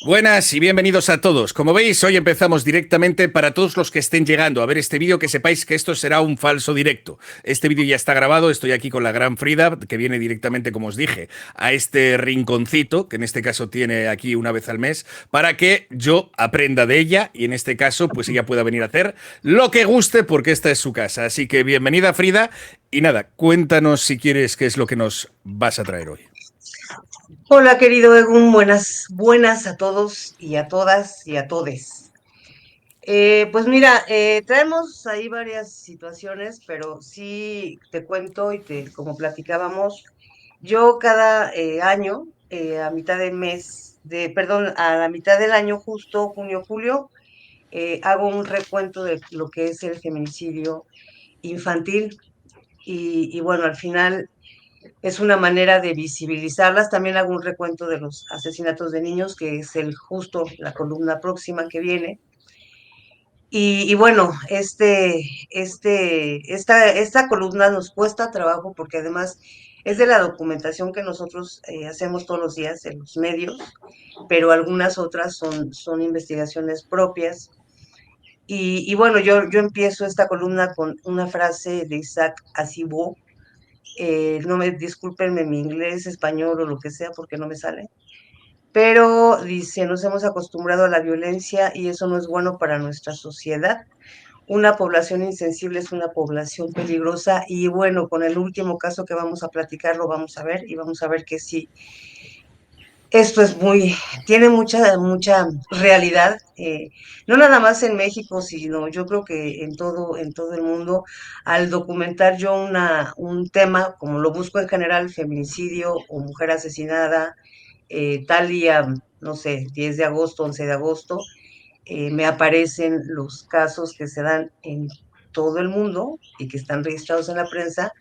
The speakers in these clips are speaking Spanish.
Buenas y bienvenidos a todos. Como veis, hoy empezamos directamente para todos los que estén llegando a ver este vídeo, que sepáis que esto será un falso directo. Este vídeo ya está grabado, estoy aquí con la gran Frida, que viene directamente, como os dije, a este rinconcito, que en este caso tiene aquí una vez al mes, para que yo aprenda de ella y en este caso pues ella pueda venir a hacer lo que guste porque esta es su casa. Así que bienvenida, Frida, y nada, cuéntanos si quieres qué es lo que nos vas a traer hoy. Hola, querido Egun, buenas a todos y a todas y a todes. Pues mira, traemos ahí varias situaciones, pero sí te cuento como platicábamos, yo cada año, a mitad del mes, perdón, a la mitad del año, justo junio, julio, hago un recuento de lo que es el feminicidio infantil y bueno, al final es una manera de visibilizarlas. También hago un recuento de los asesinatos de niños, que es la columna próxima que viene. Y bueno, esta columna nos cuesta trabajo porque además es de la documentación que nosotros hacemos todos los días en los medios, pero algunas otras son investigaciones propias. Y bueno, yo empiezo esta columna con una frase de Isaac Asimov. No me discúlpenme mi inglés, español o lo que sea porque no me sale, pero dice, nos hemos acostumbrado a la violencia y eso no es bueno para nuestra sociedad. Una población insensible es una población peligrosa y bueno, con el último caso que vamos a platicar lo vamos a ver y vamos a ver que sí, esto tiene mucha realidad, no nada más en México, sino yo creo que en todo el mundo. Al documentar yo un tema, como lo busco en general, feminicidio o mujer asesinada, tal día, no sé, 10 de agosto, 11 de agosto, me aparecen los casos que se dan en todo el mundo y que están registrados en la prensa.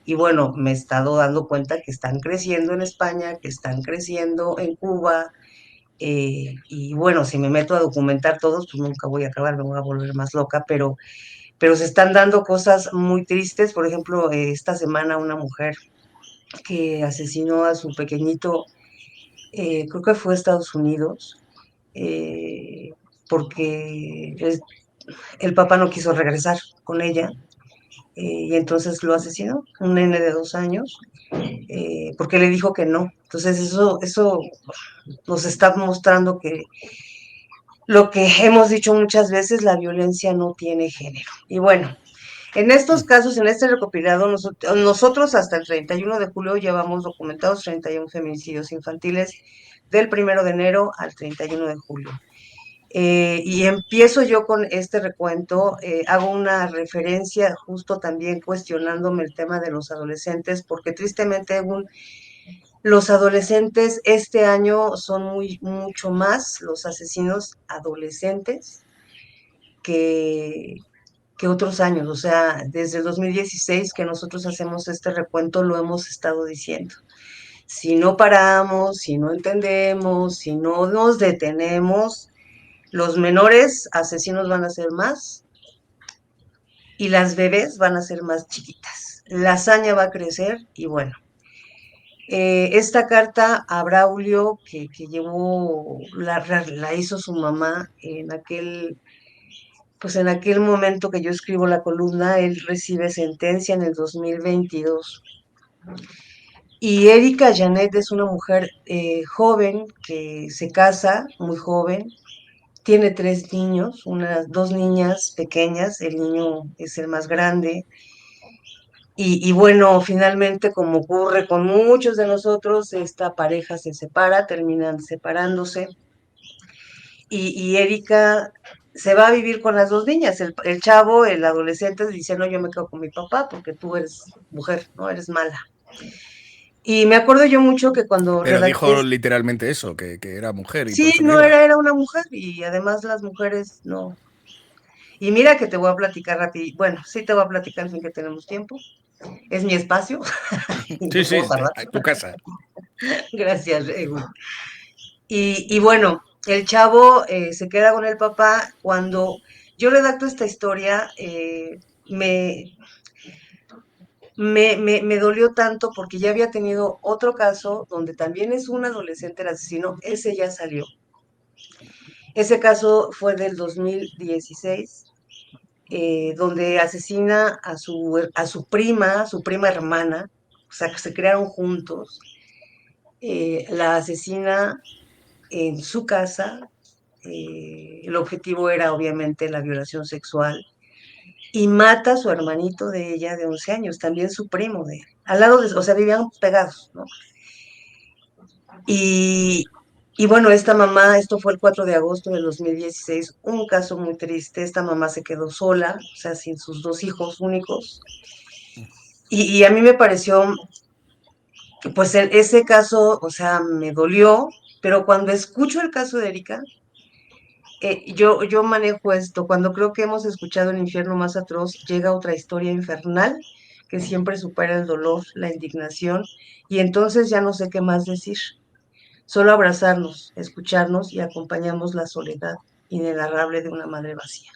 Y bueno, me he estado dando cuenta que están creciendo en España, que están creciendo en Cuba. Y bueno, si me meto a documentar todos, pues nunca voy a acabar, me voy a volver más loca, pero se están dando cosas muy tristes. Por ejemplo, esta semana una mujer que asesinó a su pequeñito, creo que fue a Estados Unidos, eh, porque el papá no quiso regresar con ella, y entonces lo asesinó, un nene de 2 años, porque le dijo que no. Entonces eso nos está mostrando que lo que hemos dicho muchas veces, la violencia no tiene género. Y bueno, en estos casos, en este recopilado, nosotros hasta el 31 de julio llevamos documentados 31 feminicidios infantiles del 1 de enero al 31 de julio. Y empiezo yo con este recuento, hago una referencia justo también cuestionándome el tema de los adolescentes, porque tristemente los adolescentes este año son mucho más los asesinos adolescentes que, que otros años. O sea, desde el 2016 que nosotros hacemos este recuento, lo hemos estado diciendo. Si no paramos, si no entendemos, si no nos detenemos, los menores asesinos van a ser más y las bebés van a ser más chiquitas. La hazaña va a crecer y bueno. Esta carta a Braulio que llevó, la hizo su mamá pues en aquel momento que yo escribo la columna. Él recibe sentencia en el 2022. Y Erika Janet es una mujer joven que se casa, muy joven, tiene 3 niños, dos niñas pequeñas, el niño es el más grande. Y bueno, finalmente, como ocurre con muchos de nosotros, esta pareja se separa, terminan separándose. Y Erika se va a vivir con las 2 niñas. El chavo, el adolescente, dice, no, yo me quedo con mi papá porque tú eres mujer, no eres mala. Y me acuerdo yo mucho que cuando Pero redacté, dijo literalmente eso, que era mujer y por sí, eso no no iba. era una mujer y además las mujeres no. Y mira que te voy a platicar rápido, bueno, sí te voy a platicar al fin que tenemos tiempo, es mi espacio y Sí, no sí, puedo tardar. tu casa. Gracias, Egun. Y bueno, el chavo se queda con el papá. Cuando yo redacto esta historia, me, me dolió tanto porque ya había tenido otro caso donde también es un adolescente el asesino, ese ya salió. Ese caso fue del 2016, donde asesina a su prima hermana, o sea, que se crearon juntos. La asesina en su casa. El objetivo era obviamente la violación sexual. Y mata a su hermanito de ella de 11 años, también su primo de él. Al lado de, o sea, vivían pegados, ¿no? Y, y bueno, esta mamá, esto fue el 4 de agosto del 2016, un caso muy triste. Esta mamá se quedó sola, o sea, sin sus dos hijos únicos. Y a mí me pareció, pues ese caso, o sea, me dolió, pero cuando escucho el caso de Erika, yo manejo esto. Cuando creo que hemos escuchado el infierno más atroz, llega otra historia infernal que siempre supera el dolor, la indignación, y entonces ya no sé qué más decir. Solo abrazarnos, escucharnos y acompañamos la soledad inenarrable de una madre vacía.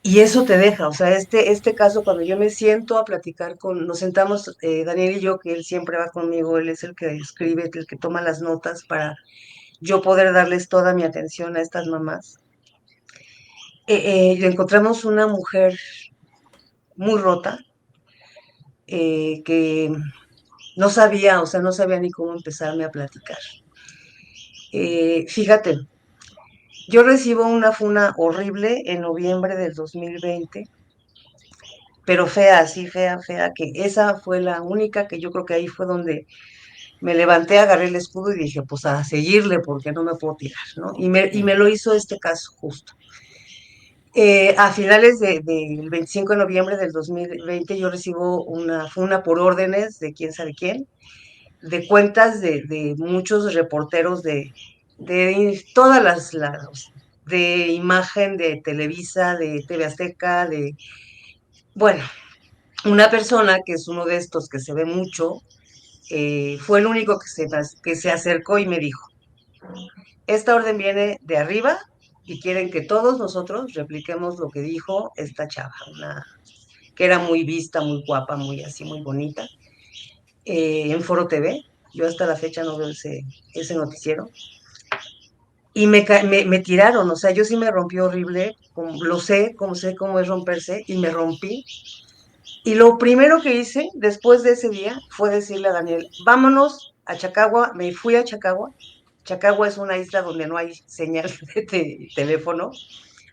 Y eso te deja, o sea, este caso, cuando yo me siento a platicar nos sentamos, Daniel y yo, que él siempre va conmigo, él es el que escribe, el que toma las notas para yo poder darles toda mi atención a estas mamás. Encontramos una mujer muy rota, que no sabía, o sea, no sabía ni cómo empezarme a platicar. Fíjate, yo recibo una funa horrible en noviembre del 2020, pero fea, así fea, fea, que esa fue la única que yo creo que ahí fue donde me levanté, agarré el escudo y dije, pues a seguirle porque no me puedo tirar, ¿no? Y me lo hizo este caso justo. A finales del 25 de noviembre del 2020 yo recibo una funa por órdenes de quién sabe quién, de cuentas de muchos reporteros de todas de Imagen, de Televisa, de TV Azteca, bueno, una persona que es uno de estos que se ve mucho, fue el único que se acercó y me dijo, esta orden viene de arriba y quieren que todos nosotros repliquemos lo que dijo esta chava, que era muy vista, muy guapa, muy así, muy bonita, en Foro TV. Yo hasta la fecha no veo ese noticiero. Y me tiraron, o sea, yo sí me rompí horrible, lo sé cómo es romperse, y me rompí. Y lo primero que hice después de ese día fue decirle a Daniel, vámonos a Chacagua. Me fui a Chacagua. Chacagua es una isla donde no hay señal de teléfono,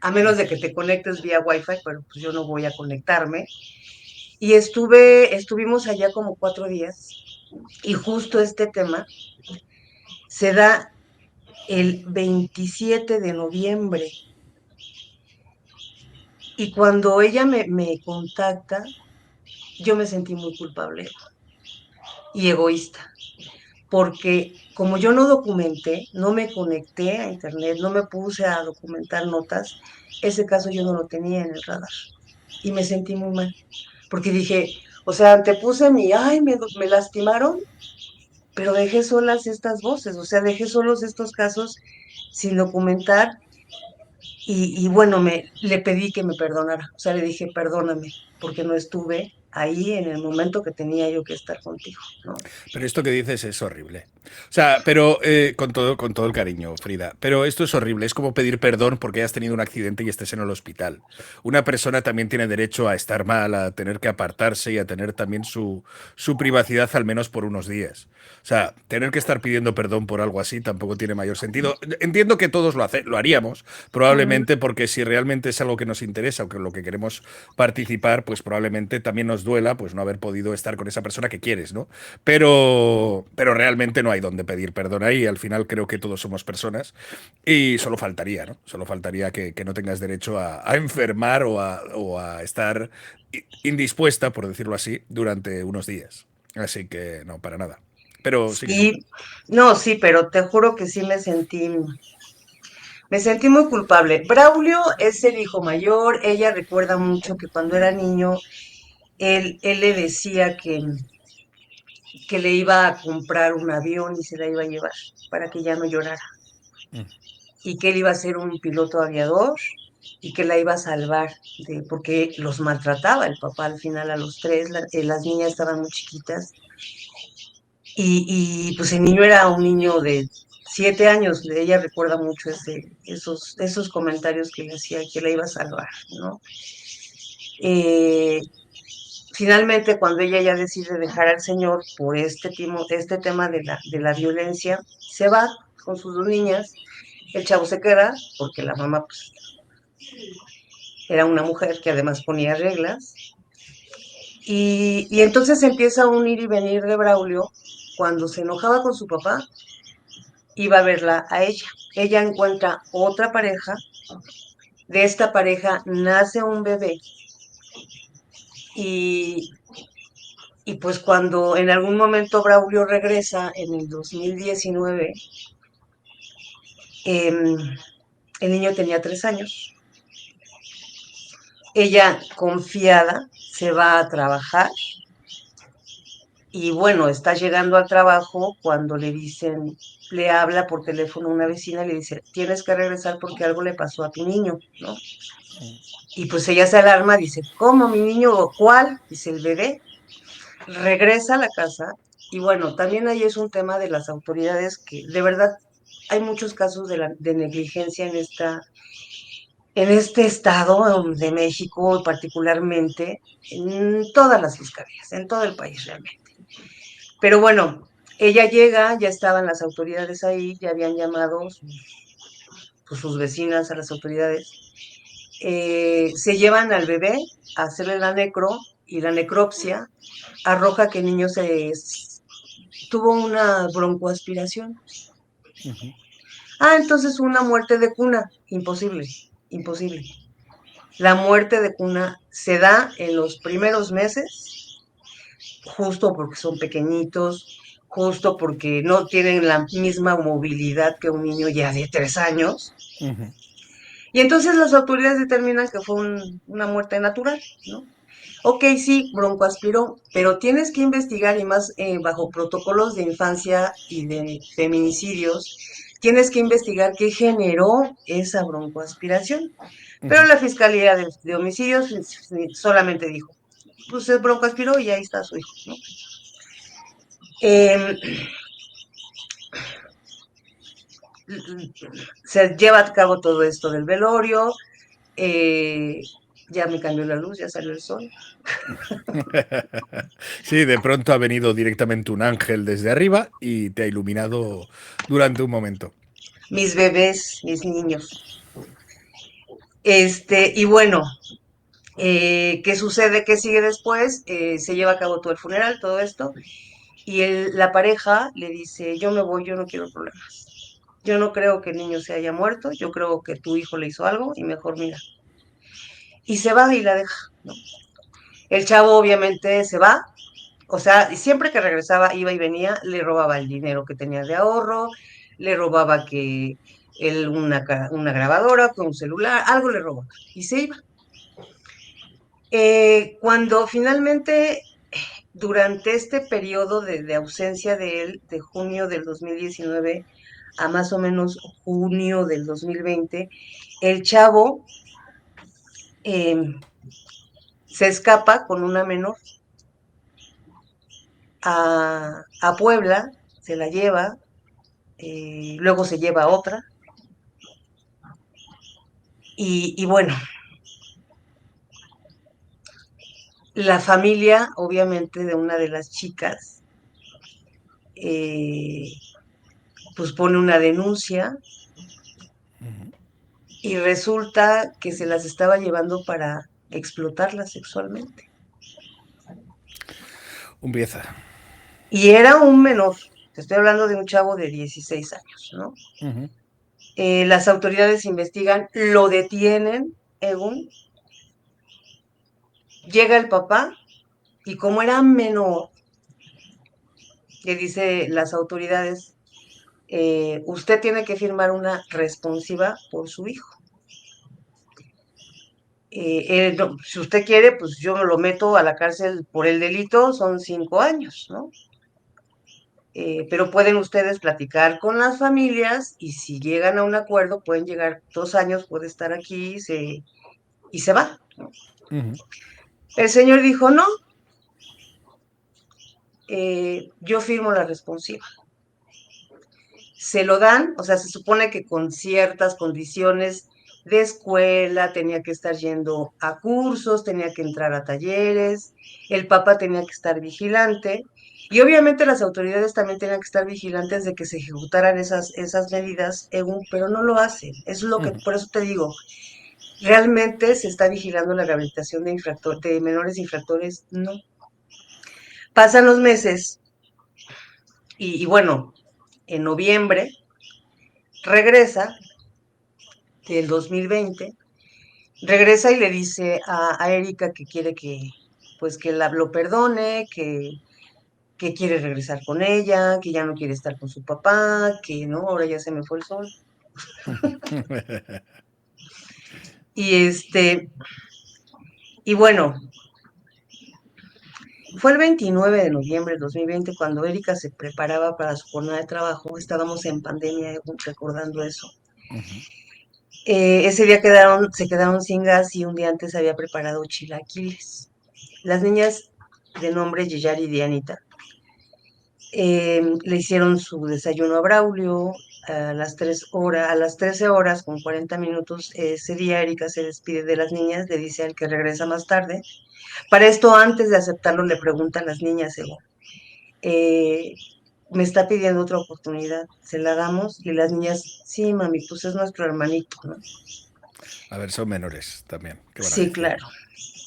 a menos de que te conectes vía Wi-Fi, pero pues yo no voy a conectarme. Y estuvimos allá como 4 días, y justo este tema se da el 27 de noviembre. Y cuando ella me contacta, yo me sentí muy culpable y egoísta, porque como yo no documenté, no me conecté a internet, no me puse a documentar notas, ese caso yo no lo tenía en el radar. Y me sentí muy mal, porque dije, o sea, te puse ay, me lastimaron, pero dejé solas estas voces, o sea, dejé solos estos casos sin documentar. Y bueno, le pedí que me perdonara, o sea, le dije, perdóname, porque no estuve ahí en el momento que tenía yo que estar contigo, ¿no? Pero esto que dices es horrible. O sea, pero con todo el cariño, Frida. Pero esto es horrible. Es como pedir perdón porque hayas tenido un accidente y estés en el hospital. Una persona también tiene derecho a estar mal, a tener que apartarse y a tener también su privacidad al menos por unos días. O sea, tener que estar pidiendo perdón por algo así tampoco tiene mayor sentido. Entiendo que todos lo haríamos, Ujú. probablemente porque si realmente es algo que nos interesa o que lo que queremos participar, pues probablemente también nos duela pues no haber podido estar con esa persona que quieres, ¿no? Pero realmente no hay donde pedir perdón ahí. Al final creo que todos somos personas y solo faltaría, ¿no? Solo faltaría que no tengas derecho a enfermar o a estar indispuesta, por decirlo así, durante unos días. Así que no, para nada. Pero sí que sí. Sí, no, sí, pero te juro que sí me sentí muy culpable. Braulio es el hijo mayor. Ella recuerda mucho que cuando era niño, él le decía que le iba a comprar un avión y se la iba a llevar para que ya no llorara. Y que él iba a ser un piloto aviador y que la iba a salvar, porque los maltrataba el papá al final a los tres. Las niñas estaban muy chiquitas. Y pues el niño era un niño de 7 años, ella recuerda mucho esos comentarios que le hacía, que la iba a salvar, ¿no? Eh, Finalmente, cuando ella ya decide dejar al señor por este tema de la violencia, se va con sus 2 niñas, el chavo se queda, porque la mamá pues, era una mujer que además ponía reglas, y entonces empieza un ir y venir de Braulio. Cuando se enojaba con su papá, iba a verla a ella. Ella encuentra otra pareja, de esta pareja nace un bebé, y, y pues cuando en algún momento Braulio regresa en el 2019, el niño tenía 3 años. Ella, confiada, se va a trabajar y bueno, está llegando al trabajo cuando le habla por teléfono una vecina y le dice, tienes que regresar porque algo le pasó a tu niño, ¿no? Y pues ella se alarma, dice, ¿cómo mi niño? ¿Cuál? Dice, el bebé. Regresa a la casa y bueno, también ahí es un tema de las autoridades que de verdad hay muchos casos de negligencia en este estado de México, particularmente en todas las fiscalías, en todo el país realmente. Pero bueno, ella llega, ya estaban las autoridades ahí, ya habían llamado sus vecinas a las autoridades. Se llevan al bebé a hacerle la necro y la necropsia arroja que el niño tuvo una broncoaspiración. Ujú. Entonces una muerte de cuna, imposible, imposible. La muerte de cuna se da en los primeros meses, justo porque son pequeñitos, justo porque no tienen la misma movilidad que un niño ya de 3 años. Ujú. Y entonces las autoridades determinan que fue una muerte natural, ¿no? Ok, sí, broncoaspiró, pero tienes que investigar y más bajo protocolos de infancia y de feminicidios, tienes que investigar qué generó esa broncoaspiración. Pero Ujú. la Fiscalía de Homicidios solamente dijo, pues el broncoaspiró y ahí está su hijo, ¿no? Eh, Se lleva a cabo todo esto del velorio, eh, ya me cambió la luz, ya salió el sol. Sí, de pronto ha venido directamente un ángel desde arriba y te ha iluminado durante un momento. Mis bebés, mis niños. Y bueno, ¿qué sucede? ¿Qué sigue después? Se lleva a cabo todo el funeral, todo esto, y la pareja le dice, yo me voy, yo no quiero problemas. Yo no creo que el niño se haya muerto, yo creo que tu hijo le hizo algo y mejor mira. Y se va y la deja, ¿no? El chavo obviamente se va, o sea, y siempre que regresaba, iba y venía, le robaba el dinero que tenía de ahorro, le robaba una grabadora con un celular, algo le robaba y se iba. Cuando finalmente, durante este periodo de ausencia de él, de junio del 2019 a más o menos junio del 2020, el chavo eh, se escapa con una menor a Puebla, se la lleva, luego se lleva a otra, y bueno, la familia, obviamente, de una de las chicas, eh, pues pone una denuncia y resulta que se las estaba llevando para explotarlas sexualmente. Empieza. Y era un menor, te estoy hablando de un chavo de 16 años, ¿no? Ujú. Las autoridades investigan, lo detienen, Egun, llega el papá y como era menor, le dice las autoridades, usted tiene que firmar una responsiva por su hijo. No, si usted quiere, pues yo me lo meto a la cárcel por el delito, son 5 años, ¿no? Pero pueden ustedes platicar con las familias y si llegan a un acuerdo, pueden llegar 2 años, puede estar aquí y se va. Ujú. El señor dijo, no, yo firmo la responsiva. se lo dan, o sea, se supone que con ciertas condiciones de escuela, tenía que estar yendo a cursos, tenía que entrar a talleres, el papá tenía que estar vigilante y obviamente las autoridades también tenían que estar vigilantes de que se ejecutaran esas medidas, pero no lo hacen. Es lo que, Ujú. por eso te digo, ¿realmente se está vigilando la rehabilitación de menores infractores? No. Pasan los meses y bueno, en noviembre regresa del 2020, regresa y le dice a Erika que quiere pues que lo perdone, que quiere regresar con ella, que ya no quiere estar con su papá, que no, ahora ya se me fue el sol. Y y bueno, fue el 29 de noviembre del 2020 cuando Erika se preparaba para su jornada de trabajo. Estábamos en pandemia, recordando eso. Ujú. Ese día se quedaron sin gas y un día antes había preparado chilaquiles. Las niñas de nombre Yeyari y Dianita le hicieron su desayuno a Braulio a las 13 horas con 40 minutos. Ese día Erika se despide de las niñas, le dice al que regresa más tarde. Para esto, antes de aceptarlo, le preguntan las niñas, eh, me está pidiendo otra oportunidad, ¿se la damos? Y las niñas, sí, mami, pues es nuestro hermanito, ¿no? A ver, son menores también. ¿Qué van a Sí, decir? claro,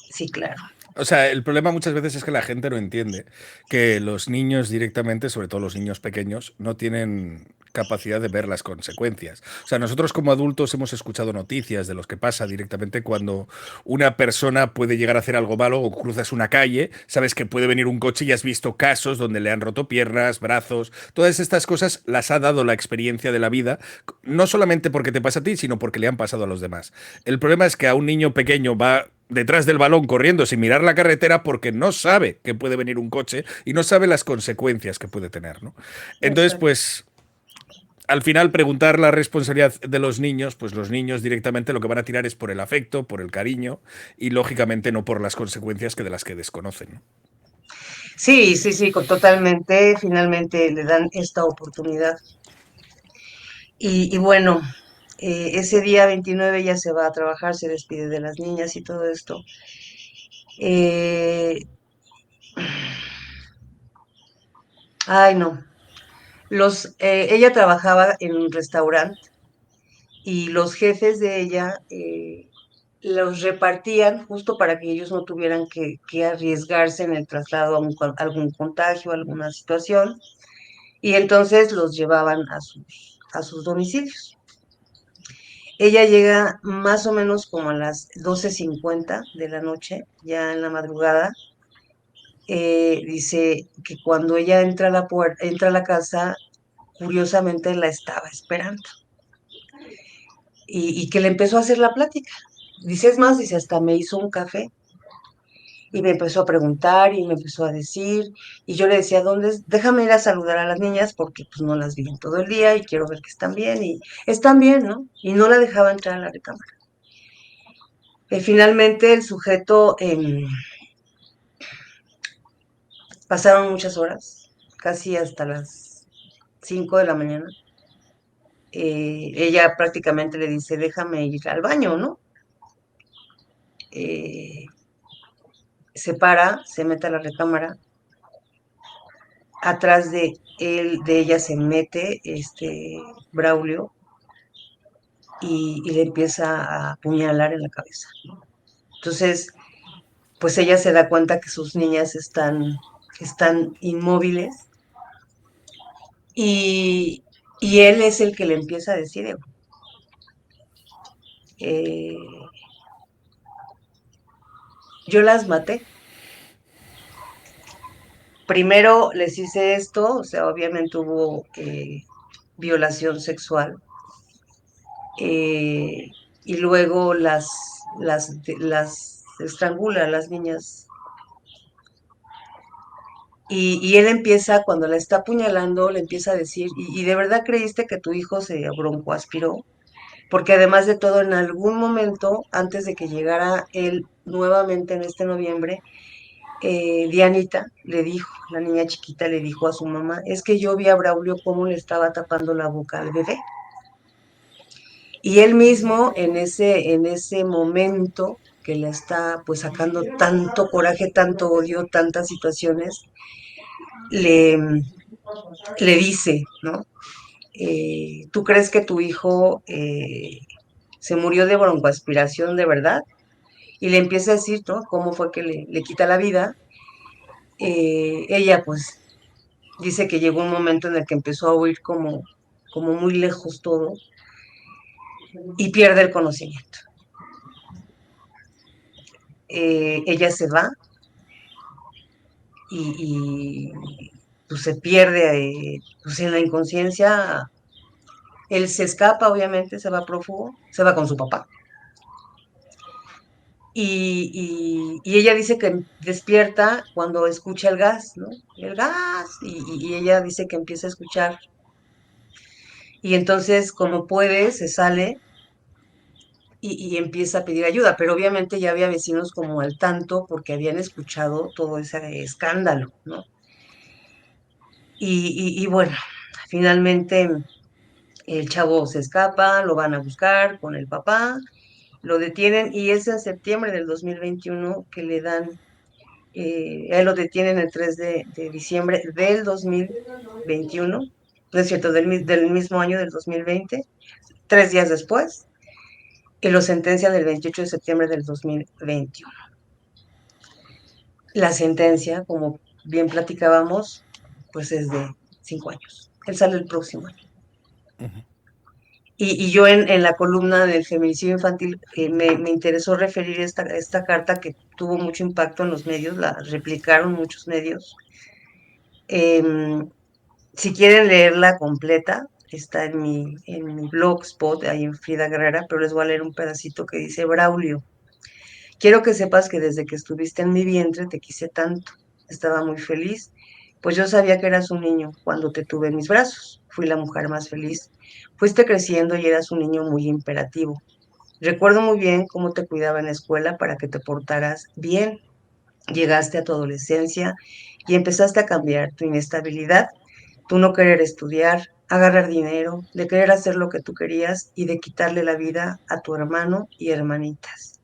sí, claro. O sea, el problema muchas veces es que la gente no entiende que los niños directamente, sobre todo los niños pequeños, no tienen capacidad de ver las consecuencias. O sea, nosotros como adultos hemos escuchado noticias de lo que pasa directamente cuando una persona puede llegar a hacer algo malo o cruzas una calle, sabes que puede venir un coche y has visto casos donde le han roto piernas, brazos, todas estas cosas las ha dado la experiencia de la vida, no solamente porque te pasa a ti, sino porque le han pasado a los demás. El problema es que a un niño pequeño va detrás del balón corriendo sin mirar la carretera porque no sabe que puede venir un coche y no sabe las consecuencias que puede tener, ¿no? Entonces, Exacto. pues al final preguntar la responsabilidad de los niños, pues los niños directamente lo que van a tirar es por el afecto, por el cariño y lógicamente no por las consecuencias que de las que desconocen, ¿no? Sí, sí, sí, totalmente. Finalmente le dan esta oportunidad. Y bueno, ese día 29 ya se va a trabajar, se despide de las niñas y todo esto. Eh, ay, no. Ella trabajaba en un restaurante y los jefes de ella los repartían justo para que ellos no tuvieran que arriesgarse en el traslado a algún contagio, alguna situación, y entonces los llevaban a sus domicilios. Ella llega más o menos como a las 12:50 de la noche, ya en la madrugada. Dice que cuando ella entra a la casa, curiosamente la estaba esperando y que le empezó a hacer la plática. Dice, es más, dice, hasta me hizo un café y me empezó a preguntar y me empezó a decir, y yo le decía, Déjame ir a saludar a las niñas porque pues no las vi en todo el día y quiero ver que están bien, ¿no? Y no la dejaba entrar a la recámara. Finalmente el sujeto, pasaron muchas horas, casi hasta las 5 de la mañana. Ella prácticamente le dice, déjame ir al baño, ¿no? Eh, Se para, se mete a la recámara, atrás de ella se mete Braulio y le empieza a apuñalar en la cabeza. Entonces, pues ella se da cuenta que sus niñas están inmóviles y, y él es el que le empieza a decir, eh, yo las maté. Primero les hice esto, o sea, obviamente hubo violación sexual, eh, y luego las estrangula a las niñas. Y él empieza, cuando la está apuñalando, le empieza a decir, ¿y de verdad creíste que tu hijo se broncoaspiró? Porque además de todo, en algún momento, antes de que llegara él nuevamente en este noviembre, Dianita le dijo, la niña chiquita le dijo a su mamá, es que yo vi a Braulio cómo le estaba tapando la boca al bebé. Y él mismo en ese momento que le está pues sacando tanto coraje, tanto odio, tantas situaciones, le, le dice, ¿no? ¿Tú crees que tu hijo se murió de broncoaspiración de verdad? Y le empieza a decir, ¿no? Cómo fue que le quita la vida. Ella pues dice que llegó un momento en el que empezó a oír como muy lejos todo y pierde el conocimiento. Ella se va y pues se pierde pues en la inconsciencia. Él se escapa, obviamente, se va prófugo, se va con su papá. Y ella dice que despierta cuando escucha el gas, ¿no? El gas, y ella dice que empieza a escuchar. Y entonces, como puede, se sale y empieza a pedir ayuda, pero obviamente ya había vecinos como al tanto porque habían escuchado todo ese escándalo, ¿no? Y bueno, finalmente el chavo se escapa, lo van a buscar con el papá, lo detienen y es en septiembre del 2021 que le dan, él lo detienen el 3 de diciembre del 2021, no es cierto, del mismo año del 2020, 3 días después, y lo sentencian el 28 de septiembre del 2021. La sentencia, como bien platicábamos, pues es de 5 años. Él sale el próximo año. Y yo en la columna del feminicidio infantil me interesó referir esta carta que tuvo mucho impacto en los medios, la replicaron muchos medios. Em, si quieren leerla completa, está en mi blogspot, ahí en Frida Guerrera, pero les voy a leer un pedacito que dice: Braulio, quiero que sepas que desde que estuviste en mi vientre te quise tanto. Estaba muy feliz, pues yo sabía que eras un niño cuando te tuve en mis brazos. Fui la mujer más feliz. Fuiste creciendo y eras un niño muy imperativo. Recuerdo muy bien cómo te cuidaba en la escuela para que te portaras bien. Llegaste a tu adolescencia y empezaste a cambiar tu inestabilidad, tu no querer estudiar, agarrar dinero, de querer hacer lo que tú querías y de quitarle la vida a tu hermano y hermanitas.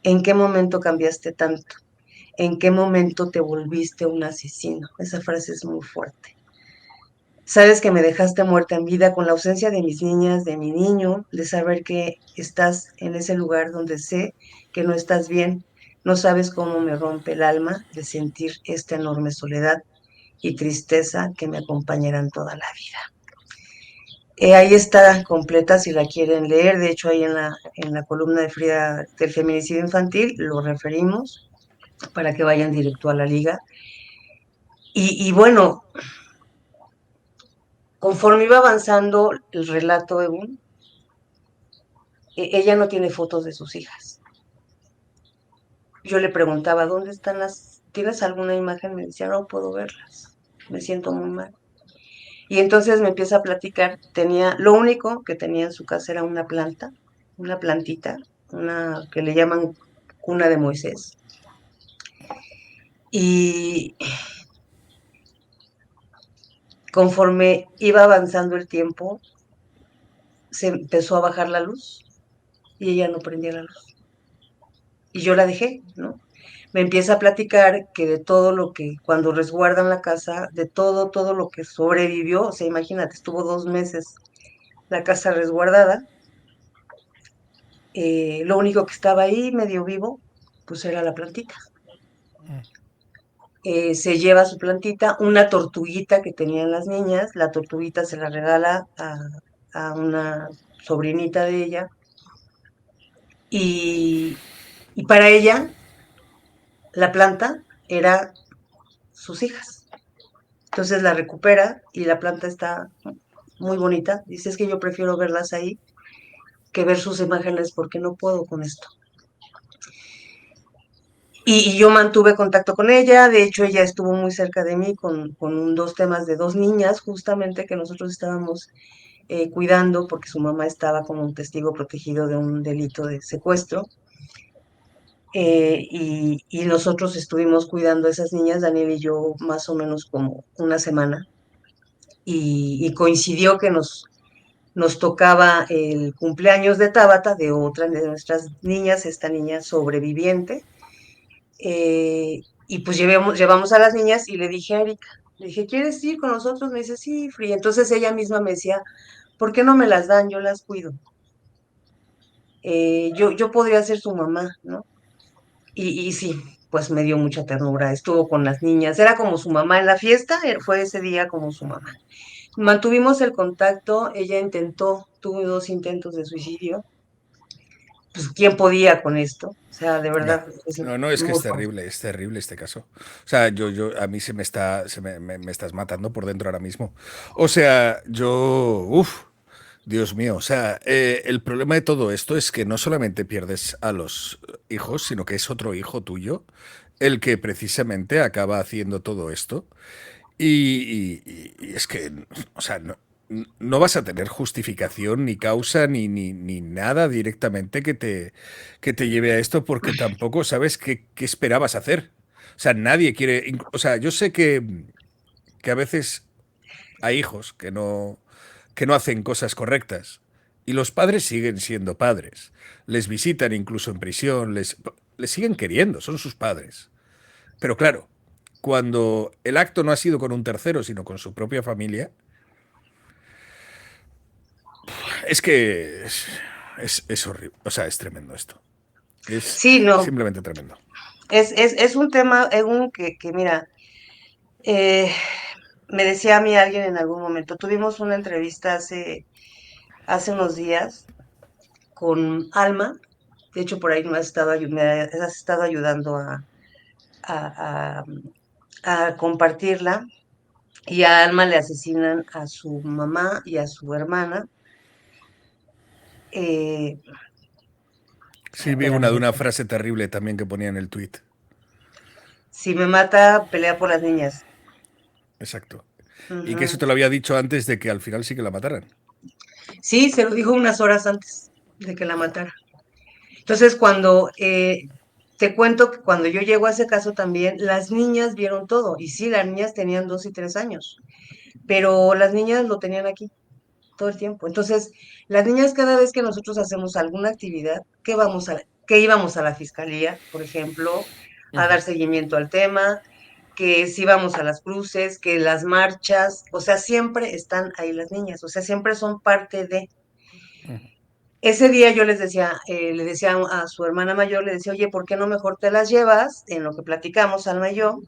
¿En qué momento cambiaste tanto? ¿En qué momento te volviste un asesino? Esa frase es muy fuerte. Sabes que me dejaste muerta en vida con la ausencia de mis niñas, de mi niño, de saber que estás en ese lugar donde sé que no estás bien. No sabes cómo me rompe el alma de sentir esta enorme soledad y tristeza que me acompañarán toda la vida. Ahí está completa si la quieren leer. De hecho, ahí en la columna de Frida del feminicidio infantil lo referimos para que vayan directo a la liga. Y bueno, conforme iba avanzando el relato, Egun, ella no tiene fotos de sus hijas. Yo le preguntaba, ¿dónde están ¿tienes alguna imagen? Me decía, no puedo verlas, me siento muy mal. Y entonces me empieza a platicar, lo único que tenía en su casa era una planta, una plantita, una que le llaman cuna de Moisés. Y conforme iba avanzando el tiempo, se empezó a bajar la luz y ella no prendía la luz. Y yo la dejé, ¿no? Me empieza a platicar que de todo lo que, cuando resguardan la casa, de todo lo que sobrevivió, o sea, imagínate, estuvo 2 meses la casa resguardada, lo único que estaba ahí medio vivo, pues era la plantita. Se lleva su plantita, una tortuguita que tenían las niñas, la tortuguita se la regala a una sobrinita de ella, y, y para ella la planta era sus hijas. Entonces la recupera y la planta está muy bonita. Dice, es que yo prefiero verlas ahí que ver sus imágenes porque no puedo con esto. Y yo mantuve contacto con ella, de hecho ella estuvo muy cerca de mí con 2 temas de 2 niñas justamente que nosotros estábamos cuidando porque su mamá estaba como un testigo protegido de un delito de secuestro. y nosotros estuvimos cuidando a esas niñas, Daniel y yo, más o menos como una semana, y coincidió que nos tocaba el cumpleaños de Tabata, de otra de nuestras niñas, esta niña sobreviviente, y pues llevamos a las niñas y le dije a Erika, le dije, ¿quieres ir con nosotros? Me dice, sí, Free. Entonces ella misma me decía, ¿por qué no me las dan? Yo las cuido. Yo podría ser su mamá, ¿no? Y sí, pues me dio mucha ternura, estuvo con las niñas, era como su mamá en la fiesta, fue ese día como su mamá. Mantuvimos el contacto, ella tuvo 2 intentos de suicidio, pues ¿quién podía con esto? O sea, de Ya. verdad, es No, no, es que muy fuerte. es terrible este caso. O sea, a mí se me está, me estás matando por dentro ahora mismo. O sea, Dios mío, o sea, el problema de todo esto es que no solamente pierdes a los hijos, sino que es otro hijo tuyo el que precisamente acaba haciendo todo esto. Y es que, o sea, no vas a tener justificación, ni causa, ni nada directamente que te lleve a esto, porque tampoco sabes qué esperabas hacer. O sea, nadie quiere. O sea, yo sé que a veces hay hijos que no hacen cosas correctas. Y los padres siguen siendo padres. Les visitan incluso en prisión, les siguen queriendo, son sus padres. Pero claro, cuando el acto no ha sido con un tercero, sino con su propia familia, es que es horrible. O sea, es tremendo esto. Es Sí, no, simplemente tremendo. es un tema, que mira, eh, me decía a mí alguien en algún momento, tuvimos una entrevista hace unos días con Alma, de hecho por ahí me has estado ayudando a, a- a compartirla, y a Alma le asesinan a su mamá y a su hermana. Eh, Sí, vi espérame, una de una frase terrible también que ponía en el tweet. si me mata, pelea por las niñas. Exacto. Y que eso Ujú. te lo había dicho antes de que al final sí que la mataran. Sí, se lo dijo unas horas antes de que la matara. Entonces, te cuento que cuando yo llego a ese caso también, las niñas vieron todo. Y sí, las niñas tenían 2 y 3 años, pero las niñas lo tenían aquí todo el tiempo. Entonces, las niñas cada vez que nosotros hacemos alguna actividad, que íbamos a la fiscalía, por ejemplo, a dar seguimiento al tema, que si íbamos a las cruces, que las marchas, o sea, siempre están ahí las niñas, o sea, siempre son parte de. Ese día yo le decía a su hermana mayor, le decía, oye, ¿por qué no mejor te las llevas en lo que platicamos, Alma y yo?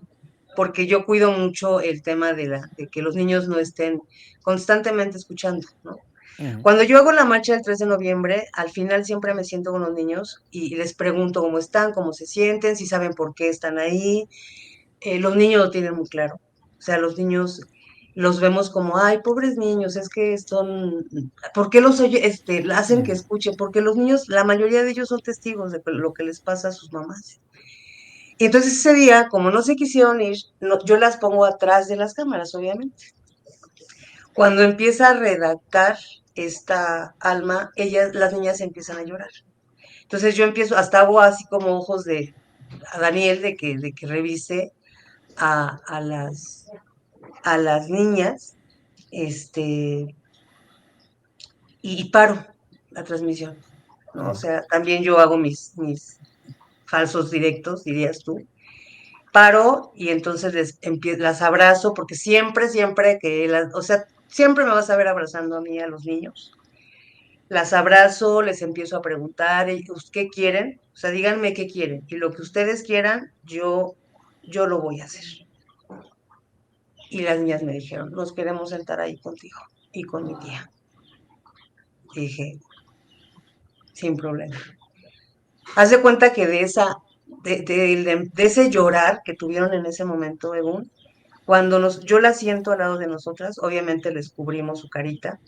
Porque yo cuido mucho el tema de que los niños no estén constantemente escuchando, ¿no? Ujú. Cuando yo hago la marcha del 3 de noviembre, al final siempre me siento con los niños y les pregunto cómo están, cómo se sienten, si saben por qué están ahí. Los niños lo tienen muy claro. O sea, los niños los vemos como, ay, pobres niños, es que ¿por qué hacen que escuchen? Porque los niños, la mayoría de ellos son testigos de lo que les pasa a sus mamás. Y entonces ese día, como no se quisieron ir, yo las pongo atrás de las cámaras, obviamente. Cuando empieza a redactar esta Alma, las niñas empiezan a llorar. Entonces yo empiezo, hasta hago así como ojos a Daniel de que revise a las niñas, este, y paro la transmisión, ¿no? O sea, también yo hago mis falsos directos, dirías tú. Paro y entonces las abrazo, porque siempre o sea, siempre me vas a ver abrazando a mí, a los niños. Las abrazo, les empiezo a preguntar, ¿qué quieren? O sea, díganme qué quieren. Y lo que ustedes quieran, yo lo voy a hacer. Y las niñas me dijeron, nos queremos sentar ahí contigo y con mi tía. Y dije, sin problema. Haz de cuenta que de ese llorar que tuvieron en ese momento, Egun, cuando yo la siento al lado de nosotras, obviamente les cubrimos su carita.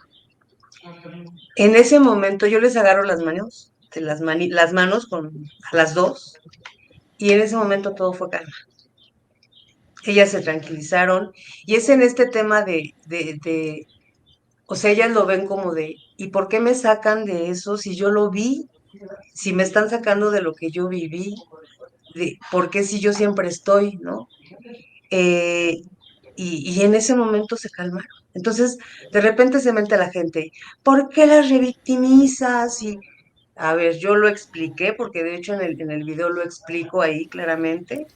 En ese momento yo les agarro las manos, las manos a las dos, y en ese momento todo fue calma. Ellas se tranquilizaron, y es en este tema o sea, ellas lo ven como ¿y por qué me sacan de eso si yo lo vi? Si me están sacando de lo que yo viví, de por qué si yo siempre estoy, ¿no? Eh, y en ese momento se calmaron. Entonces, de repente se mete la gente, ¿por qué las revictimizas? Y, a ver, yo lo expliqué, porque de hecho en el video lo explico ahí claramente.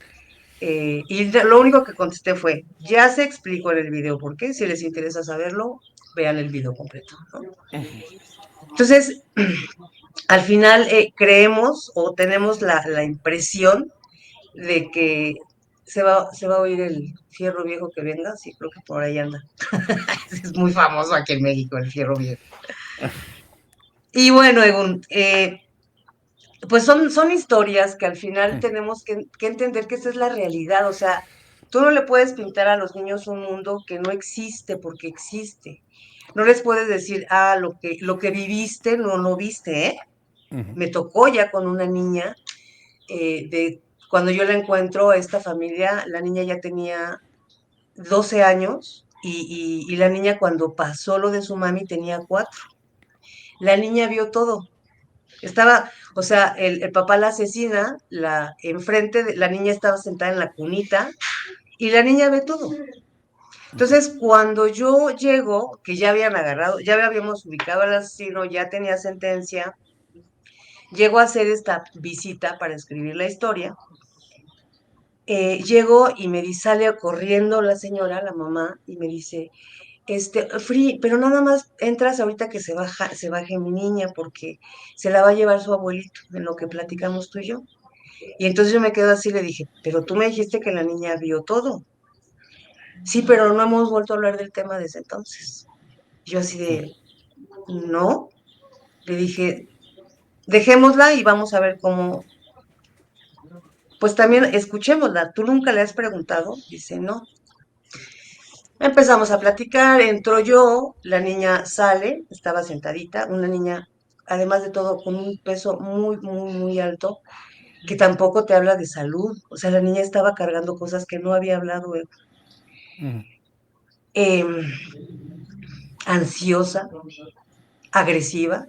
Y lo único que contesté fue, ya se explicó en el video por qué, si les interesa saberlo, vean el video completo, ¿no? Ujú. Entonces, al final creemos o tenemos la impresión de que se va a oír el fierro viejo que venga, sí, creo que por ahí anda. Es muy famoso aquí en México, el fierro viejo. Y bueno, Egun, pues son historias que al final tenemos que entender que esa es la realidad, o sea, tú no le puedes pintar a los niños un mundo que no existe porque existe. No les puedes decir, ah, lo que viviste no lo viste, ¿eh? Ujú. Me tocó ya con una niña, cuando yo la encuentro a esta familia, la niña ya tenía 12 años y la niña cuando pasó lo de su mami tenía 4. La niña vio todo. Estaba, o sea, el papá la asesina, enfrente, la niña estaba sentada en la cunita y la niña ve todo. Entonces, cuando yo llego, que ya habían agarrado, ya habíamos ubicado al asesino, ya tenía sentencia, llego a hacer esta visita para escribir la historia. Llego y sale corriendo la señora, la mamá, y me dice, Free, pero nada más entras ahorita que se baje mi niña, porque se la va a llevar su abuelito, en lo que platicamos tú y yo. Y entonces yo me quedo así, le dije, pero tú me dijiste que la niña vio todo. Sí, pero no hemos vuelto a hablar del tema desde entonces. Yo así de, no, le dije, dejémosla y vamos a ver cómo, pues también escuchémosla. ¿Tú nunca le has preguntado? Dice, no. Empezamos a platicar, entró yo, la niña sale, estaba sentadita, una niña, además de todo, con un peso muy, muy, muy alto, que tampoco te habla de salud. O sea, la niña estaba cargando cosas que no había hablado, Ujú. em, ansiosa, agresiva.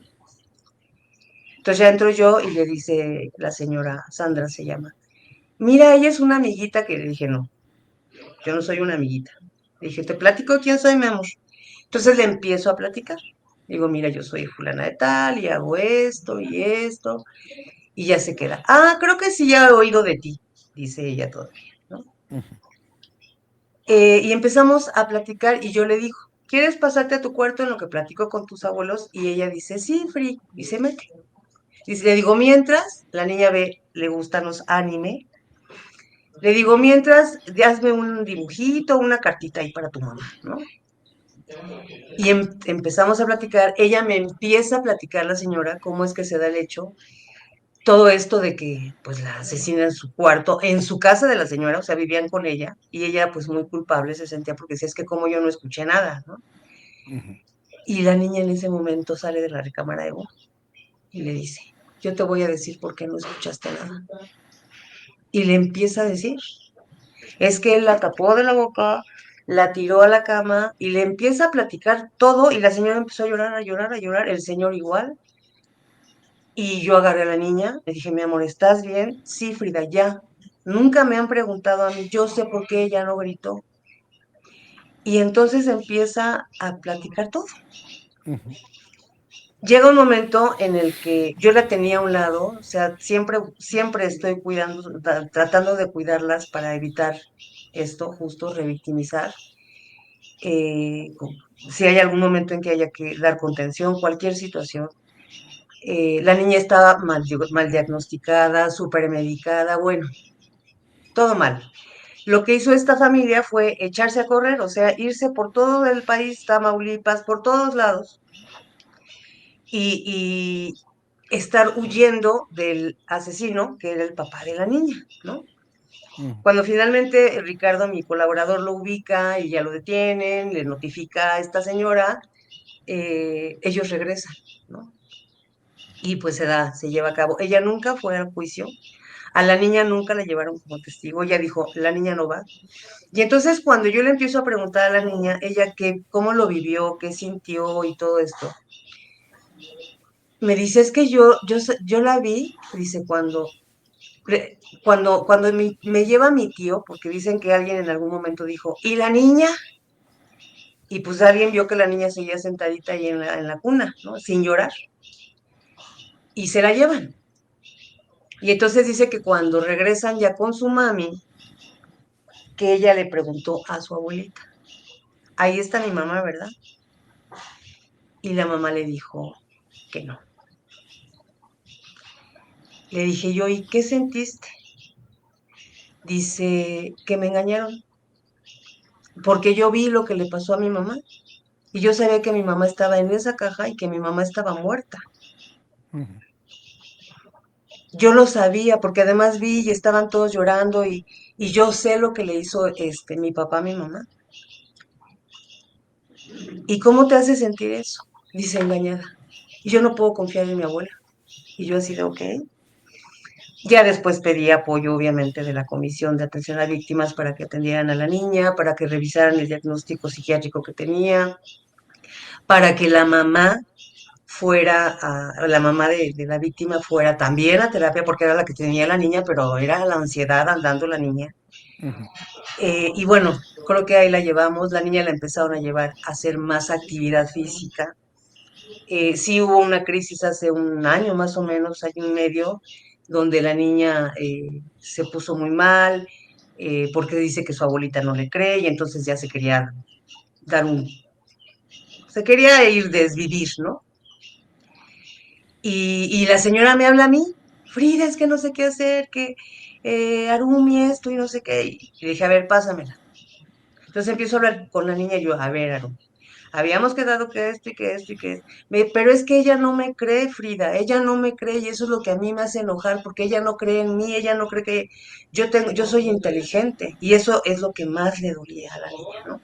Entonces ya entro yo y le dice la señora, Sandra se llama, mira, ella es una amiguita que le dije, no, yo no soy una amiguita. Le dije, te platico quién soy, mi amor. Entonces le empiezo a platicar. Digo, mira, yo soy fulana de tal y hago esto y esto. Y ya se queda. Ah, creo que sí ya he oído de ti, dice ella todavía, ¿no? Ujú. Y empezamos a platicar y yo le digo, ¿quieres pasarte a tu cuarto en lo que platico con tus abuelos? Y ella dice, sí, Free, y se mete. Y le digo, mientras, la niña ve, le gustan los anime, le digo, mientras, hazme un dibujito, una cartita ahí para tu mamá, ¿no? Y empezamos a platicar, ella me empieza a platicar la señora cómo es que se da el hecho, todo esto de que pues la asesina en su cuarto, en su casa de la señora, o sea, vivían con ella, y ella pues muy culpable se sentía porque decía, es que como yo no escuché nada, ¿no? Ujú. Y la niña en ese momento sale de la recámara de uno y le dice, yo te voy a decir por qué no escuchaste nada. Y le empieza a decir, es que él la tapó de la boca, la tiró a la cama y le empieza a platicar todo y la señora empezó a llorar, a llorar, a llorar, el señor igual. Y yo agarré a la niña, le dije, mi amor, ¿estás bien? Sí, Frida, ya. Nunca me han preguntado a mí, yo sé por qué ella no gritó. Y entonces empieza a platicar todo. Ujú. Llega un momento en el que yo la tenía a un lado, o sea, siempre, siempre estoy cuidando, tratando de cuidarlas para evitar esto, justo revictimizar. Eh, si hay algún momento en que haya que dar contención, cualquier situación. La niña estaba mal diagnosticada, súper medicada, bueno, todo mal. Lo que hizo esta familia fue echarse a correr, o sea, irse por todo el país, Tamaulipas, por todos lados, y estar huyendo del asesino, que era el papá de la niña, ¿no? Ujú. Cuando finalmente Ricardo, mi colaborador, lo ubica y ya lo detienen, le notifica a esta señora, ellos regresan, ¿no? Y pues se lleva a cabo. Ella nunca fue al juicio, a la niña nunca la llevaron como testigo, ella dijo, la niña no va. Y entonces cuando yo le empiezo a preguntar a la niña, ella cómo lo vivió, qué sintió y todo esto, me dice, es que yo la vi, dice, cuando me lleva mi tío, porque dicen que alguien en algún momento dijo, ¿y la niña? Y pues alguien vio que la niña seguía sentadita ahí en la cuna, ¿no? Sin llorar. Y se la llevan. Y entonces dice que cuando regresan ya con su mami, que ella le preguntó a su abuelita, ahí está mi mamá, ¿verdad? Y la mamá le dijo que no. Le dije yo, ¿y qué sentiste? Dice que me engañaron, porque yo vi lo que le pasó a mi mamá y yo sabía que mi mamá estaba en esa caja y que mi mamá estaba muerta. Yo lo sabía porque además vi y estaban todos llorando y yo sé lo que le hizo mi papá a mi mamá. ¿Y cómo te hace sentir eso? Dice engañada. Y yo no puedo confiar en mi abuela. Y yo así de, ok. Ya después pedí apoyo, obviamente, de la Comisión de Atención a Víctimas para que atendieran a la niña, para que revisaran el diagnóstico psiquiátrico que tenía, para que la mamá de la víctima fuera también a terapia, porque era la que tenía la niña, pero era la ansiedad andando la niña. Ujú. Y bueno, creo que ahí la llevamos, la niña la empezaron a llevar a hacer más actividad física. Sí hubo una crisis hace un año más o menos, año y medio, donde la niña se puso muy mal, porque dice que su abuelita no le cree y entonces ya se quería dar se quería ir desvivir, ¿no? Y la señora me habla a mí, Frida, es que no sé qué hacer, que Arumi esto y no sé qué. Y le dije, a ver, pásamela. Entonces empiezo a hablar con la niña y yo, a ver, Arumi, habíamos quedado que esto y que esto y que esto. Pero es que ella no me cree, Frida, ella no me cree y eso es lo que a mí me hace enojar porque ella no cree en mí, ella no cree que yo soy inteligente y eso es lo que más le dolía a la niña, ¿no?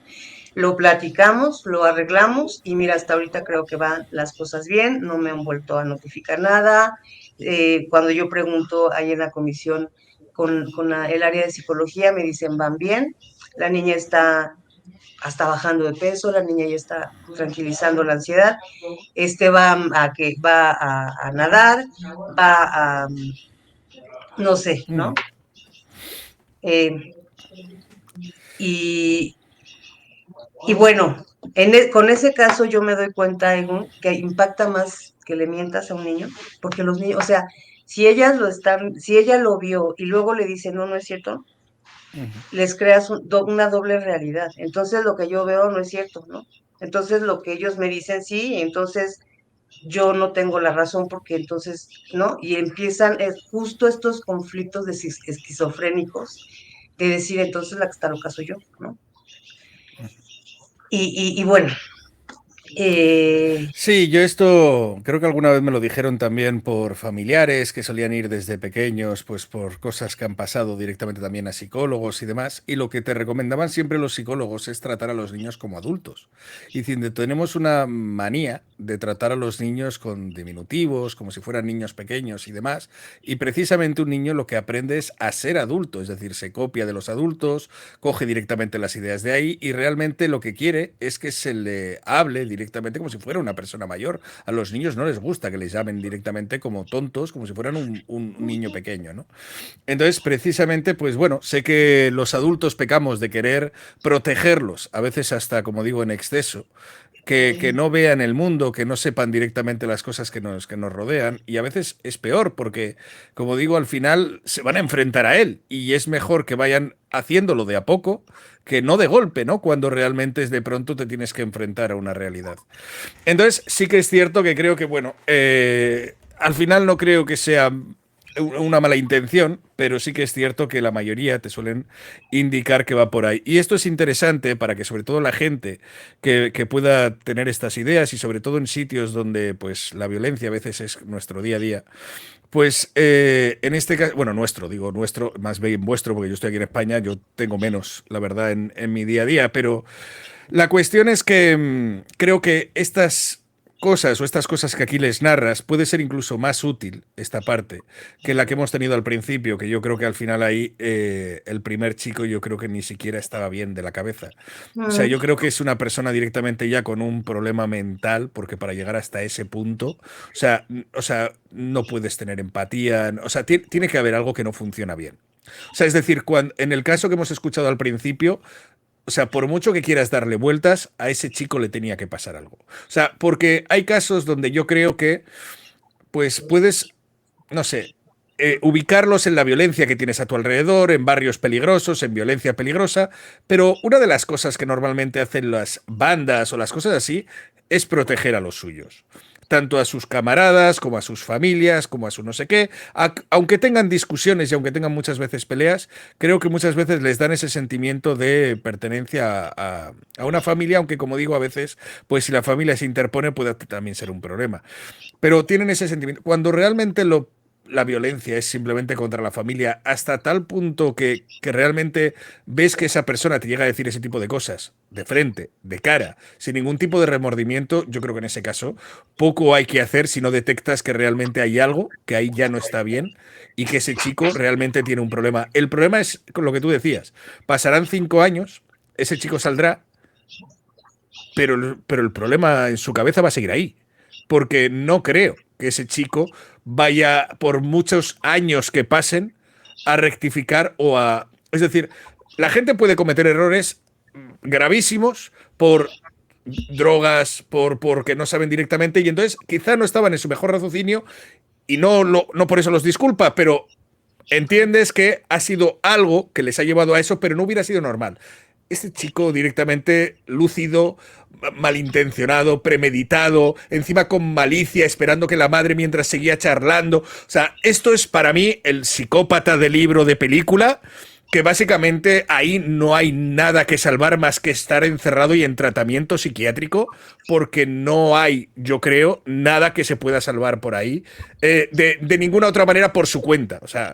Lo platicamos, lo arreglamos y mira, hasta ahorita creo que van las cosas bien, no me han vuelto a notificar nada. Cuando yo pregunto ahí en la comisión el área de psicología, me dicen van bien, la niña está hasta bajando de peso, la niña ya está tranquilizando la ansiedad, va a nadar, va a, no sé, ¿no? Eh, y, y bueno, con ese caso yo me doy cuenta, Egun, que impacta más que le mientas a un niño, porque los niños, o sea, si ella lo vio y luego le dice, no, no es cierto, Ujú. les creas una doble realidad. Entonces lo que yo veo no es cierto, ¿no? Entonces lo que ellos me dicen sí, entonces yo no tengo la razón porque entonces, ¿no? Y empiezan justo estos conflictos esquizofrénicos de decir, entonces la que está loca soy yo, ¿no? Y bueno, eh, Sí, yo esto creo que alguna vez me lo dijeron también por familiares que solían ir desde pequeños, pues por cosas que han pasado directamente también a psicólogos y demás. Y lo que te recomendaban siempre los psicólogos es tratar a los niños como adultos. Y diciendo, tenemos una manía de tratar a los niños con diminutivos, como si fueran niños pequeños y demás. Y precisamente un niño lo que aprende es a ser adulto, es decir, se copia de los adultos, coge directamente las ideas de ahí y realmente lo que quiere es que se le hable directamente como si fuera una persona mayor. A los niños no les gusta que les llamen directamente como tontos, como si fueran un niño pequeño, ¿no? Entonces, precisamente, pues bueno, sé que los adultos pecamos de querer protegerlos, a veces hasta, como digo, en exceso, que no vean el mundo, que no sepan directamente las cosas que nos rodean. Y a veces es peor porque, como digo, al final se van a enfrentar a él y es mejor que vayan haciéndolo de a poco que no de golpe, ¿no? Cuando realmente es de pronto te tienes que enfrentar a una realidad. Entonces, sí que es cierto que creo que, bueno, al final no creo que sea una mala intención, pero sí que es cierto que la mayoría te suelen indicar que va por ahí. Y esto es interesante para que sobre todo la gente que pueda tener estas ideas y sobre todo en sitios donde pues la violencia a veces es nuestro día a día, pues en este caso, bueno, digo nuestro, más bien vuestro, porque yo estoy aquí en España, yo tengo menos, la verdad, en mi día a día, pero la cuestión es que creo que estas cosas o estas cosas que aquí les narras puede ser incluso más útil esta parte que la que hemos tenido al principio, que yo creo que al final ahí el primer chico yo creo que ni siquiera estaba bien de la cabeza. O sea, Mm, yo creo que es una persona directamente ya con un problema mental, porque para llegar hasta ese punto, o sea, no puedes tener empatía, o sea, tiene que haber algo que no funciona bien. O sea, es decir, en el caso que hemos escuchado al principio, o sea, por mucho que quieras darle vueltas, a ese chico le tenía que pasar algo. O sea, porque hay casos donde yo creo que, pues puedes, no sé, ubicarlos en la violencia que tienes a tu alrededor, en barrios peligrosos, en violencia peligrosa, pero una de las cosas que normalmente hacen las bandas o las cosas así es proteger a los suyos. Tanto a sus camaradas, como a sus familias, como a su no sé qué. Aunque tengan discusiones y aunque tengan muchas veces peleas, creo que muchas veces les dan ese sentimiento de pertenencia a una familia, aunque como digo, a veces, pues si la familia se interpone puede también ser un problema. Pero tienen ese sentimiento. Cuando realmente la violencia es simplemente contra la familia, hasta tal punto que realmente ves que esa persona te llega a decir ese tipo de cosas, de frente, de cara, sin ningún tipo de remordimiento, yo creo que en ese caso poco hay que hacer si no detectas que realmente hay algo que ahí ya no está bien y que ese chico realmente tiene un problema. El problema es con lo que tú decías. Pasarán 5 años, ese chico saldrá, pero el problema en su cabeza va a seguir ahí. Porque no creo que ese chico vaya, por muchos años que pasen, a rectificar o a... Es decir, la gente puede cometer errores gravísimos por drogas, porque no saben directamente, y entonces quizá no estaban en su mejor raciocinio y no por eso los disculpa, pero entiendes que ha sido algo que les ha llevado a eso, pero no hubiera sido normal. Este chico directamente lúcido, malintencionado, premeditado, encima con malicia, esperando que la madre mientras seguía charlando. O sea, esto es para mí el psicópata de libro de película, que básicamente ahí no hay nada que salvar más que estar encerrado y en tratamiento psiquiátrico, porque no hay, yo creo, nada que se pueda salvar por ahí, de ninguna otra manera por su cuenta. O sea,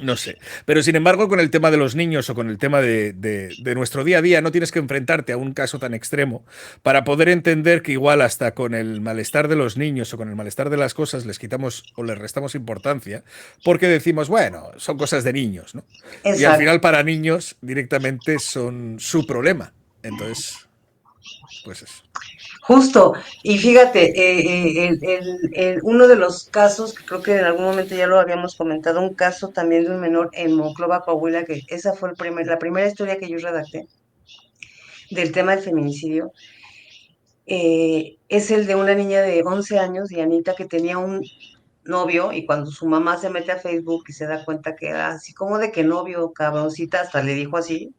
no sé. Pero sin embargo, con el tema de los niños o con el tema de nuestro día a día, no tienes que enfrentarte a un caso tan extremo para poder entender que igual hasta con el malestar de los niños o con el malestar de las cosas les quitamos o les restamos importancia porque decimos, bueno, son cosas de niños, ¿no? Y al exacto. final para niños directamente son su problema. Entonces, pues eso. Justo, y fíjate, uno de los casos, que creo que en algún momento ya lo habíamos comentado, un caso también de un menor en Monclova, Coahuila, que esa fue la primera historia que yo redacté del tema del feminicidio, es el de una niña de 11 años, Dianita, que tenía un novio y cuando su mamá se mete a Facebook y se da cuenta que era así como de que novio, cabroncita, hasta le dijo así,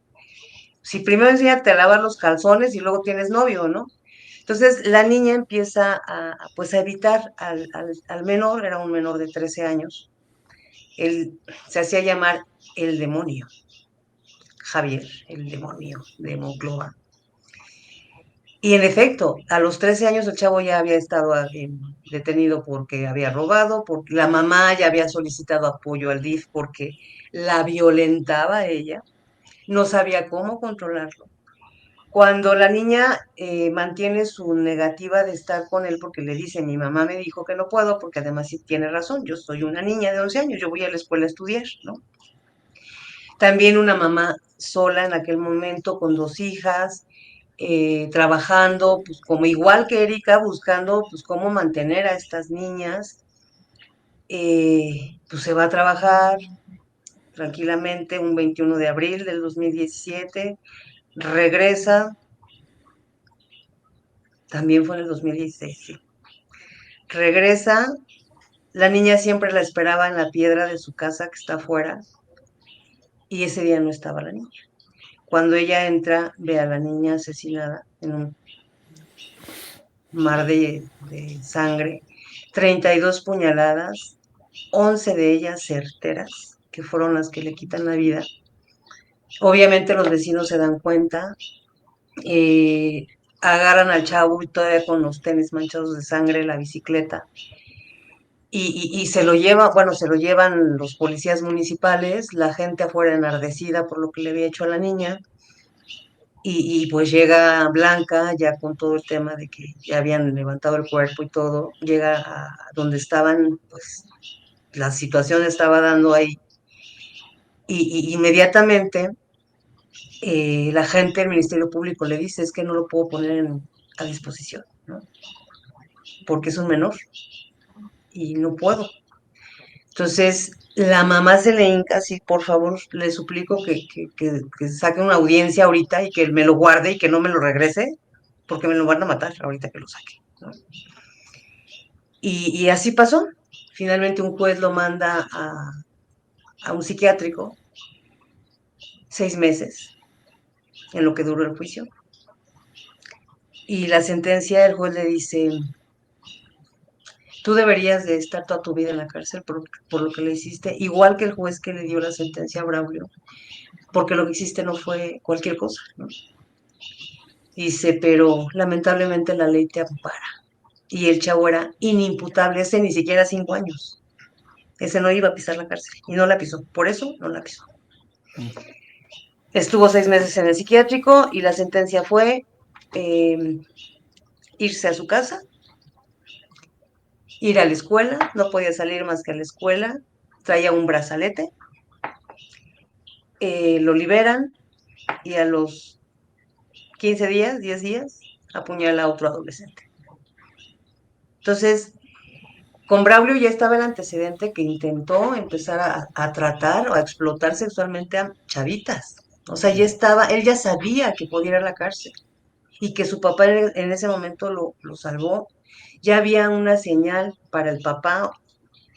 si primero enséñate a lavar los calzones y luego tienes novio, ¿no? Entonces la niña empieza pues a evitar al menor, era un menor de 13 años, él se hacía llamar el demonio, Javier, el demonio de Monclova. Y en efecto, a los 13 años el chavo ya había estado detenido porque había robado, porque la mamá ya había solicitado apoyo al DIF porque la violentaba a ella, no sabía cómo controlarlo. Cuando la niña mantiene su negativa de estar con él porque le dice, mi mamá me dijo que no puedo, porque además sí tiene razón, yo soy una niña de 11 años, yo voy a la escuela a estudiar, ¿no? También una mamá sola en aquel momento con dos hijas, trabajando, pues como igual que Erika, buscando pues cómo mantener a estas niñas, pues se va a trabajar tranquilamente un 21 de abril del 2017, regresa, también fue en el 2016, sí. Regresa, la niña siempre la esperaba en la piedra de su casa que está afuera y ese día no estaba la niña. Cuando ella entra, ve a la niña asesinada en un mar de sangre, 32 puñaladas, 11 de ellas certeras, que fueron las que le quitan la vida. Obviamente los vecinos se dan cuenta, eh, agarran al chavo y todavía con los tenis manchados de sangre, la bicicleta, y se lo llevan, bueno, se lo llevan los policías municipales, la gente afuera enardecida por lo que le había hecho a la niña, y pues llega Blanca ya con todo el tema de que ya habían levantado el cuerpo y todo, llega a donde estaban, pues la situación estaba dando ahí y inmediatamente la gente del Ministerio Público le dice es que no lo puedo poner a disposición, ¿no? Porque es un menor y no puedo. Entonces, la mamá se le hinca así, por favor, le suplico que saque una audiencia ahorita y que me lo guarde y que no me lo regrese, porque me lo van a matar ahorita que lo saque, ¿no? Y así pasó. Finalmente un juez lo manda a un psiquiátrico, 6 meses, en lo que duró el juicio. Y la sentencia, el juez le dice, tú deberías de estar toda tu vida en la cárcel por lo que le hiciste, igual que el juez que le dio la sentencia a Braulio, porque lo que hiciste no fue cualquier cosa, ¿no? Dice, pero lamentablemente la ley te ampara. Y el chavo era inimputable, ese ni siquiera 5 años. Ese no iba a pisar la cárcel y no la pisó, por eso no la pisó. Estuvo 6 meses en el psiquiátrico y la sentencia fue eh, irse a su casa, ir a la escuela, no podía salir más que a la escuela, traía un brazalete, lo liberan y a los 15 días, 10 días, apuñala a otro adolescente. Entonces, con Braulio ya estaba el antecedente que intentó empezar a tratar o a explotar sexualmente a chavitas. O sea, ya estaba, él ya sabía que podía ir a la cárcel y que su papá en ese momento lo salvó. Ya había una señal para el papá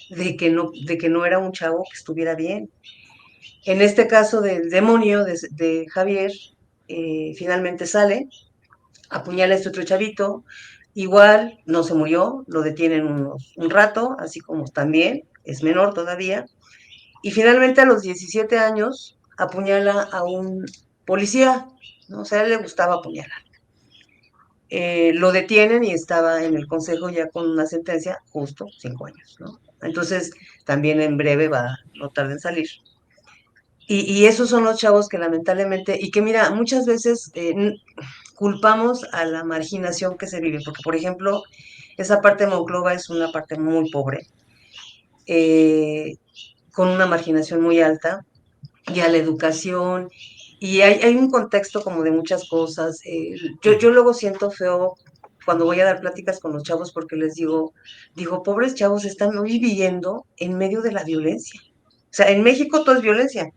de que no era un chavo que estuviera bien. En este caso del demonio de Javier, finalmente sale, apuñala a este otro chavito, igual no se murió, lo detienen un rato, así como también, es menor todavía, y finalmente a los 17 años apuñala a un policía, ¿no? O sea, a él le gustaba apuñalar. Lo detienen y estaba en el consejo ya con una sentencia, justo 5 años, ¿no? Entonces, también en breve no tarda en salir. Y esos son los chavos que lamentablemente, y que mira, muchas veces culpamos a la marginación que se vive, porque por ejemplo, esa parte de Monclova es una parte muy pobre, eh, con una marginación muy alta, y a la educación, y hay un contexto como de muchas cosas. Yo luego siento feo cuando voy a dar pláticas con los chavos porque les digo, pobres chavos, están viviendo en medio de la violencia. O sea, en México todo es violencia.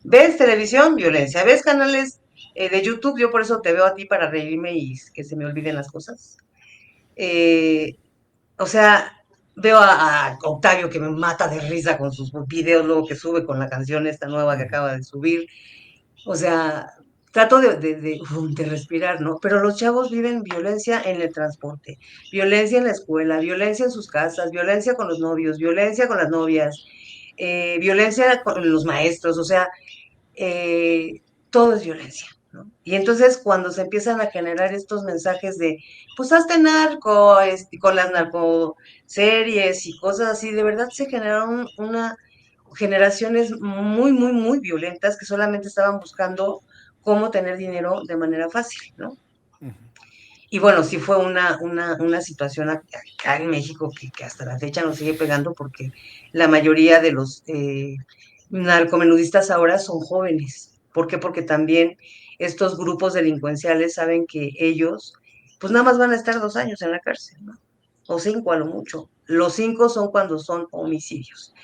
¿Ves televisión? Violencia. ¿Ves canales de YouTube? Yo por eso te veo a ti para reírme y que se me olviden las cosas. Eh, o sea, veo a Octavio que me mata de risa con sus videos luego que sube con la canción esta nueva que acaba de subir. O sea, trato de respirar, ¿no? Pero los chavos viven violencia en el transporte, violencia en la escuela, violencia en sus casas, violencia con los novios, violencia con las novias, violencia con los maestros, o sea, eh, todo es violencia, ¿no? Y entonces cuando se empiezan a generar estos mensajes de, pues hazte narco, con las narcoseries y cosas así, de verdad se generaron una generaciones muy, muy, muy violentas que solamente estaban buscando cómo tener dinero de manera fácil, ¿no? Y bueno, sí fue una situación acá en México que hasta la fecha nos sigue pegando porque la mayoría de los narcomenudistas ahora son jóvenes. ¿Por qué? Porque también estos grupos delincuenciales saben que ellos, pues nada más van a estar 2 años en la cárcel, ¿no? O 5 a lo mucho. Los 5 son cuando son homicidios.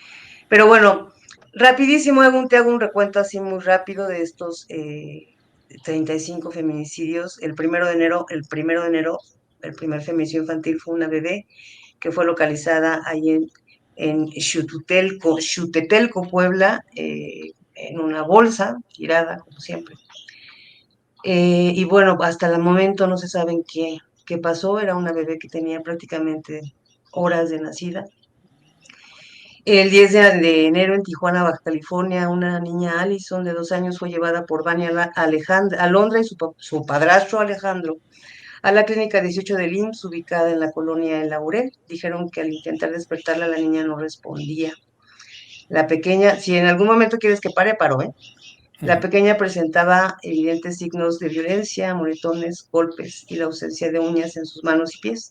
Pero bueno, rapidísimo, te hago un recuento así muy rápido de estos 35 feminicidios. El primer feminicidio infantil fue una bebé que fue localizada ahí en Xutetelco, Puebla, en una bolsa tirada, como siempre. Y bueno, hasta el momento no se sabe qué pasó. Era una bebé que tenía prácticamente horas de nacida. El 10 de enero en Tijuana, Baja California, una niña Allison de 2 años fue llevada por Vania Alondra y su padrastro Alejandro a la clínica 18 del IMSS ubicada en la colonia El Laurel. Dijeron que al intentar despertarla la niña no respondía. La pequeña, si en algún momento quieres que pare, paró, ¿eh? La pequeña presentaba evidentes signos de violencia, moretones, golpes y la ausencia de uñas en sus manos y pies.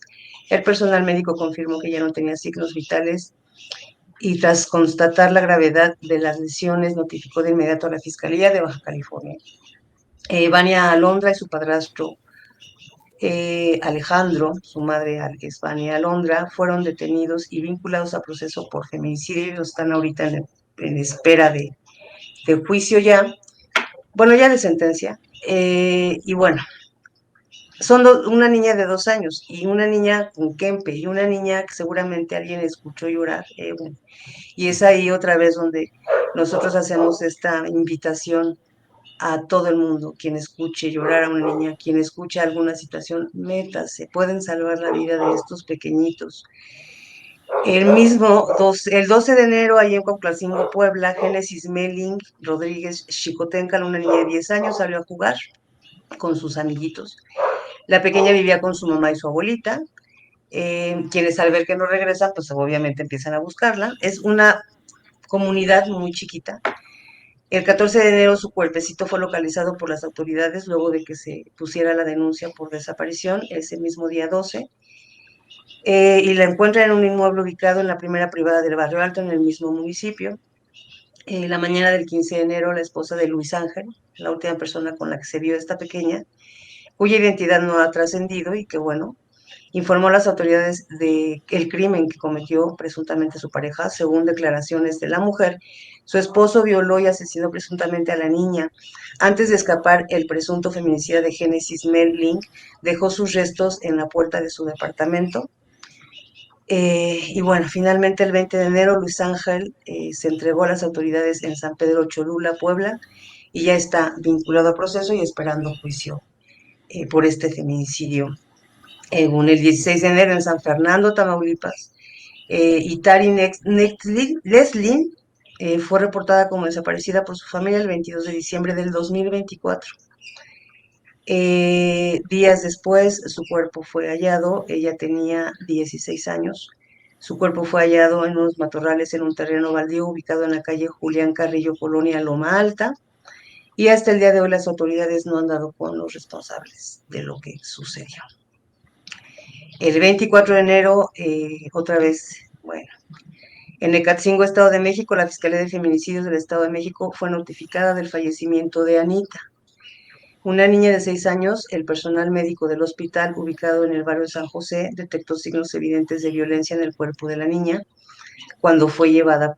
El personal médico confirmó que ya no tenía signos vitales y tras constatar la gravedad de las lesiones notificó de inmediato a la Fiscalía de Baja California. Vania Alondra y su padrastro Alejandro, su madre es Vania Alondra, fueron detenidos y vinculados a proceso por feminicidio y están ahorita en espera de juicio ya, bueno, ya de sentencia. Y bueno, son una niña de 2 años y una niña con Kempe y una niña que seguramente alguien escuchó llorar. Y es ahí otra vez donde nosotros hacemos esta invitación a todo el mundo, quien escuche llorar a una niña, quien escuche alguna situación, métase, pueden salvar la vida de estos pequeñitos. El 12 de enero, ahí en Cuauhtlacingo, Puebla, Génesis Melling Rodríguez Chicotenca, una niña de 10 años, salió a jugar con sus amiguitos. La pequeña vivía con su mamá y su abuelita, quienes al ver que no regresa, pues obviamente empiezan a buscarla. Es una comunidad muy chiquita. El 14 de enero su cuerpecito fue localizado por las autoridades luego de que se pusiera la denuncia por desaparición ese mismo día 12. Y la encuentran en un inmueble ubicado en la primera privada del Barrio Alto, en el mismo municipio. La mañana del 15 de enero, la esposa de Luis Ángel, la última persona con la que se vio esta pequeña, cuya identidad no ha trascendido y que, bueno, informó a las autoridades de el crimen que cometió presuntamente su pareja. Según declaraciones de la mujer, su esposo violó y asesinó presuntamente a la niña. Antes de escapar, el presunto feminicida de Génesis Melling dejó sus restos en la puerta de su departamento. Y bueno, finalmente el 20 de enero Luis Ángel se entregó a las autoridades en San Pedro Cholula, Puebla, y ya está vinculado a proceso y esperando juicio por este feminicidio. En el 16 de enero en San Fernando, Tamaulipas, Itari Leslin fue reportada como desaparecida por su familia el 22 de diciembre del 2024. Días después, su cuerpo fue hallado, ella tenía 16 años. Su cuerpo fue hallado en unos matorrales en un terreno baldío ubicado en la calle Julián Carrillo, Colonia Loma Alta. Y hasta el día de hoy las autoridades no han dado con los responsables de lo que sucedió. El 24 de enero, otra vez, bueno, en Ecatzingo, Estado de México, la Fiscalía de Feminicidios del Estado de México fue notificada del fallecimiento de Anita, una niña de 6 años. El personal médico del hospital, ubicado en el barrio de San José, detectó signos evidentes de violencia en el cuerpo de la niña cuando fue llevada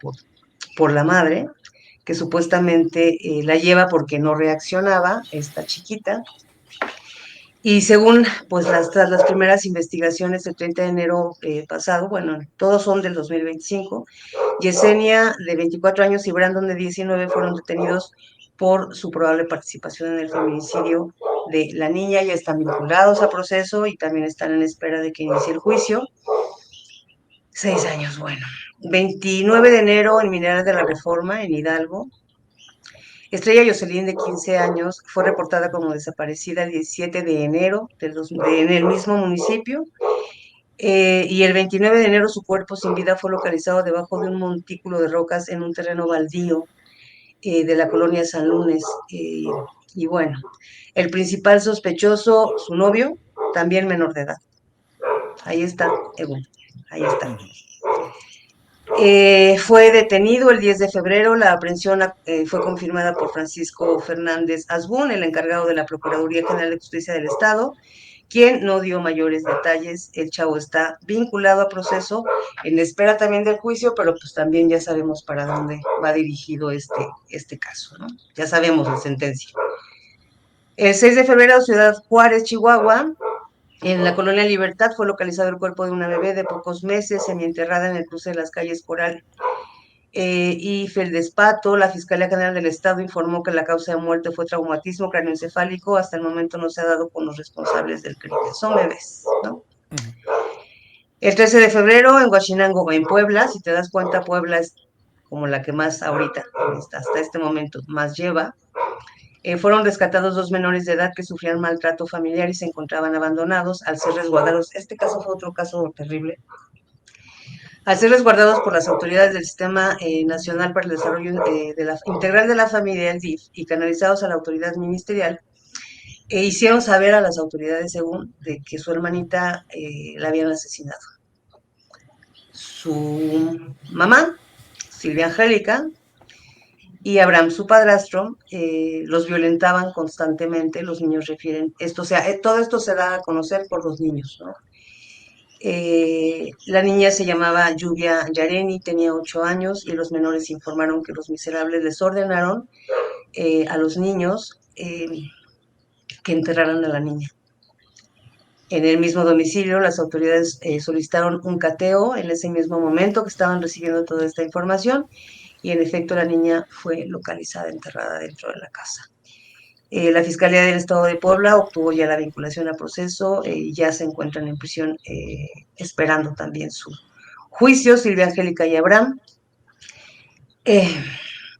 por la madre, que supuestamente la lleva porque no reaccionaba, esta chiquita. Y según pues tras las primeras investigaciones del 30 de enero pasado, bueno, todos son del 2025, Yesenia, de 24 años, y Brandon, de 19, fueron detenidos por su probable participación en el feminicidio de la niña. Ya están vinculados a proceso y también están en espera de que inicie el juicio. 6 años, bueno. 29 de enero, en Mineral de la Reforma, en Hidalgo, Estrella Jocelyn, de 15 años, fue reportada como desaparecida el 17 de enero en el mismo municipio. Y el 29 de enero su cuerpo sin vida fue localizado debajo de un montículo de rocas en un terreno baldío de la colonia San Lunes. Y bueno, el principal sospechoso, su novio, también menor de edad. Ahí está, ahí está. Fue detenido el 10 de febrero. La aprehensión fue confirmada por Francisco Fernández Asbun, el encargado de la Procuraduría General de Justicia del Estado, quien no dio mayores detalles. El chavo está vinculado a proceso, en espera también del juicio, pero pues también ya sabemos para dónde va dirigido este caso, ¿no? Ya sabemos la sentencia. El 6 de febrero, Ciudad Juárez, Chihuahua, en la colonia Libertad, fue localizado el cuerpo de una bebé de pocos meses, semienterrada en el cruce de las calles Coral y Feldespato. La Fiscalía General del Estado informó que la causa de muerte fue traumatismo craneoencefálico. Hasta el momento no se ha dado con los responsables del crimen. Son bebés, ¿no? El 13 de febrero, en Huachinango, en Puebla, si te das cuenta, Puebla es como la que más ahorita, hasta este momento, más lleva. Fueron rescatados 2 menores de edad que sufrían maltrato familiar y se encontraban abandonados al ser resguardados. Este caso fue otro caso terrible. Al ser resguardados por las autoridades del Sistema Nacional para el Desarrollo Integral de la Familia, el DIF, y canalizados a la autoridad ministerial, hicieron saber a las autoridades, según, de que su hermanita la habían asesinado. Su mamá, Silvia Angélica, y Abraham, su padrastro, los violentaban constantemente. Los niños refieren esto, o sea, todo esto se da a conocer por los niños, ¿no? La niña se llamaba Lluvia Yareni, tenía 8 años, y los menores informaron que los miserables les ordenaron a los niños que enterraran a la niña. En el mismo domicilio, las autoridades solicitaron un cateo en ese mismo momento que estaban recibiendo toda esta información, y en efecto la niña fue localizada enterrada dentro de la casa. La Fiscalía del Estado de Puebla obtuvo ya la vinculación a proceso y ya se encuentran en prisión esperando también su juicio, Silvia Angélica y Abraham.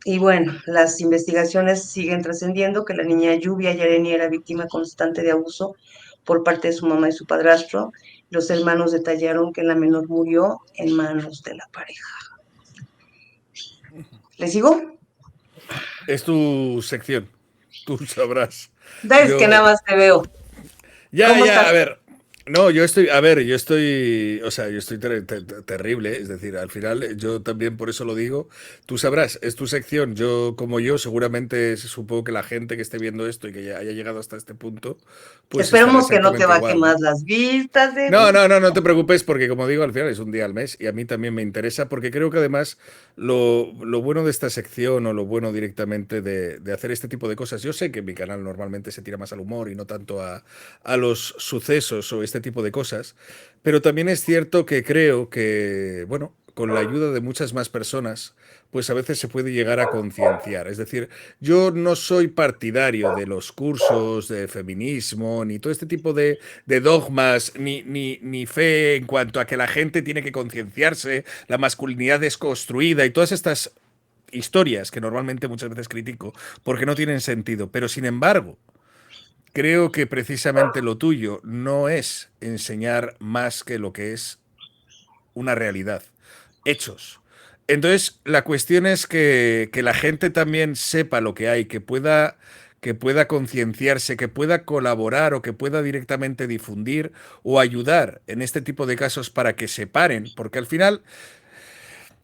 Y bueno, las investigaciones siguen trascendiendo que la niña Lluvia Yareni era víctima constante de abuso por parte de su mamá y su padrastro. Los hermanos detallaron que la menor murió en manos de la pareja. ¿Le sigo? Es tu sección, tú sabrás. Es que nada más te veo. Ya, ¿Cómo estás? a ver. No, yo estoy, o sea, yo estoy terrible, es decir, al final yo también por eso lo digo, tú sabrás, es tu sección, yo como yo, seguramente supongo que la gente que esté viendo esto y que ya haya llegado hasta este punto, pues estará Esperemos que no te exactamente baje igual, ¿no? más las vistas. No te preocupes porque como digo, al final es un día al mes y a mí también me interesa porque creo que además lo bueno de esta sección o lo bueno directamente de hacer este tipo de cosas, yo sé que mi canal normalmente se tira más al humor y no tanto a los sucesos o este tipo de cosas, pero también es cierto que creo que, bueno, con la ayuda de muchas más personas, pues a veces se puede llegar a concienciar. Es decir, yo no soy partidario de los cursos de feminismo, ni todo este tipo de dogmas, ni fe en cuanto a que la gente tiene que concienciarse, la masculinidad desconstruida y todas estas historias que normalmente muchas veces critico porque no tienen sentido. Pero sin embargo, creo que precisamente lo tuyo no es enseñar más que lo que es una realidad, hechos. Entonces, la cuestión es que la gente también sepa lo que hay, que pueda concienciarse, que pueda colaborar o que pueda directamente difundir o ayudar en este tipo de casos para que se paren, porque al final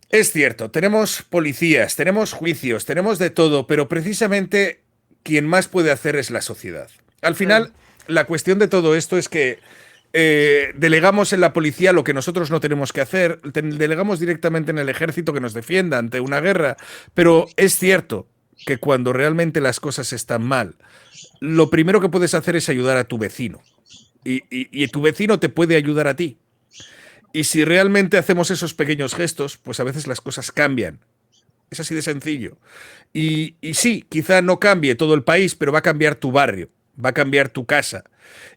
es cierto, tenemos policías, tenemos juicios, tenemos de todo, pero precisamente quien más puede hacer es la sociedad. Al Claro. final, la cuestión de todo esto es que delegamos en la policía lo que nosotros no tenemos que hacer, delegamos directamente en el ejército que nos defienda ante una guerra, pero es cierto que cuando realmente las cosas están mal, lo primero que puedes hacer es ayudar a tu vecino. Y tu vecino te puede ayudar a ti. Y si realmente hacemos esos pequeños gestos, pues a veces las cosas cambian. Es así de sencillo. Y sí, quizá no cambie todo el país, pero va a cambiar tu barrio, va a cambiar tu casa.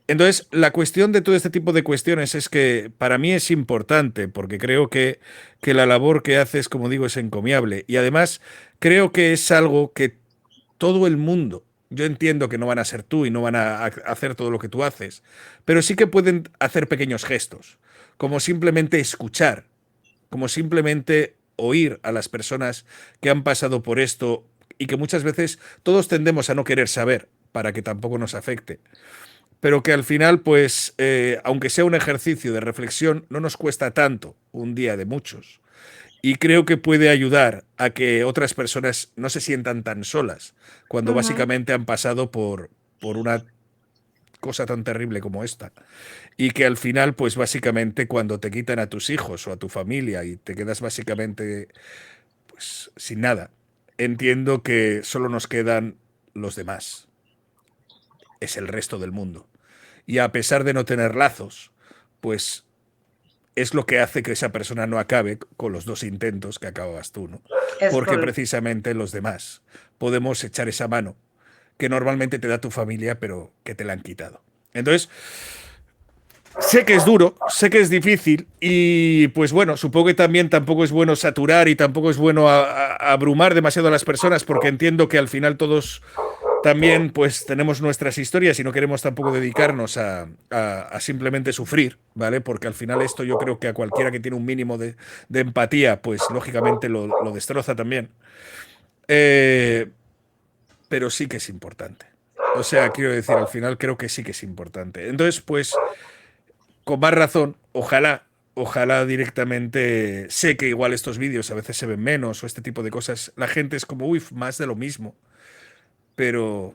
Entonces, la cuestión de todo este tipo de cuestiones es que para mí es importante, porque creo que la labor que haces, como digo, es encomiable. Y además, creo que es algo que todo el mundo, yo entiendo que no van a ser tú y no van a hacer todo lo que tú haces, pero sí que pueden hacer pequeños gestos, como simplemente escuchar, como simplemente oír a las personas que han pasado por esto y que muchas veces todos tendemos a no querer saber para que tampoco nos afecte. Pero que al final, pues, aunque sea un ejercicio de reflexión, no nos cuesta tanto un día de muchos. Y creo que puede ayudar a que otras personas no se sientan tan solas cuando Ujú. básicamente han pasado por una cosa tan terrible como esta. Y que al final, pues básicamente cuando te quitan a tus hijos o a tu familia y te quedas básicamente pues sin nada, entiendo que solo nos quedan los demás. Es el resto del mundo. Y a pesar de no tener lazos, pues es lo que hace que esa persona no acabe con los dos intentos que acababas tú, ¿no? Es Porque correcto. precisamente los demás podemos echar esa mano que normalmente te da tu familia, pero que te la han quitado. Entonces, sé que es duro, sé que es difícil y pues bueno, supongo que también tampoco es bueno saturar y tampoco es bueno abrumar demasiado a las personas porque entiendo que al final todos también pues tenemos nuestras historias y no queremos tampoco dedicarnos a simplemente sufrir, ¿vale? Porque al final esto yo creo que a cualquiera que tiene un mínimo de empatía, pues lógicamente lo destroza también. Eh, pero sí que es importante. O sea, quiero decir, al final creo que sí que es importante. Entonces, pues, con más razón, ojalá directamente, sé que igual estos vídeos a veces se ven menos o este tipo de cosas, la gente es como, uy, más de lo mismo, pero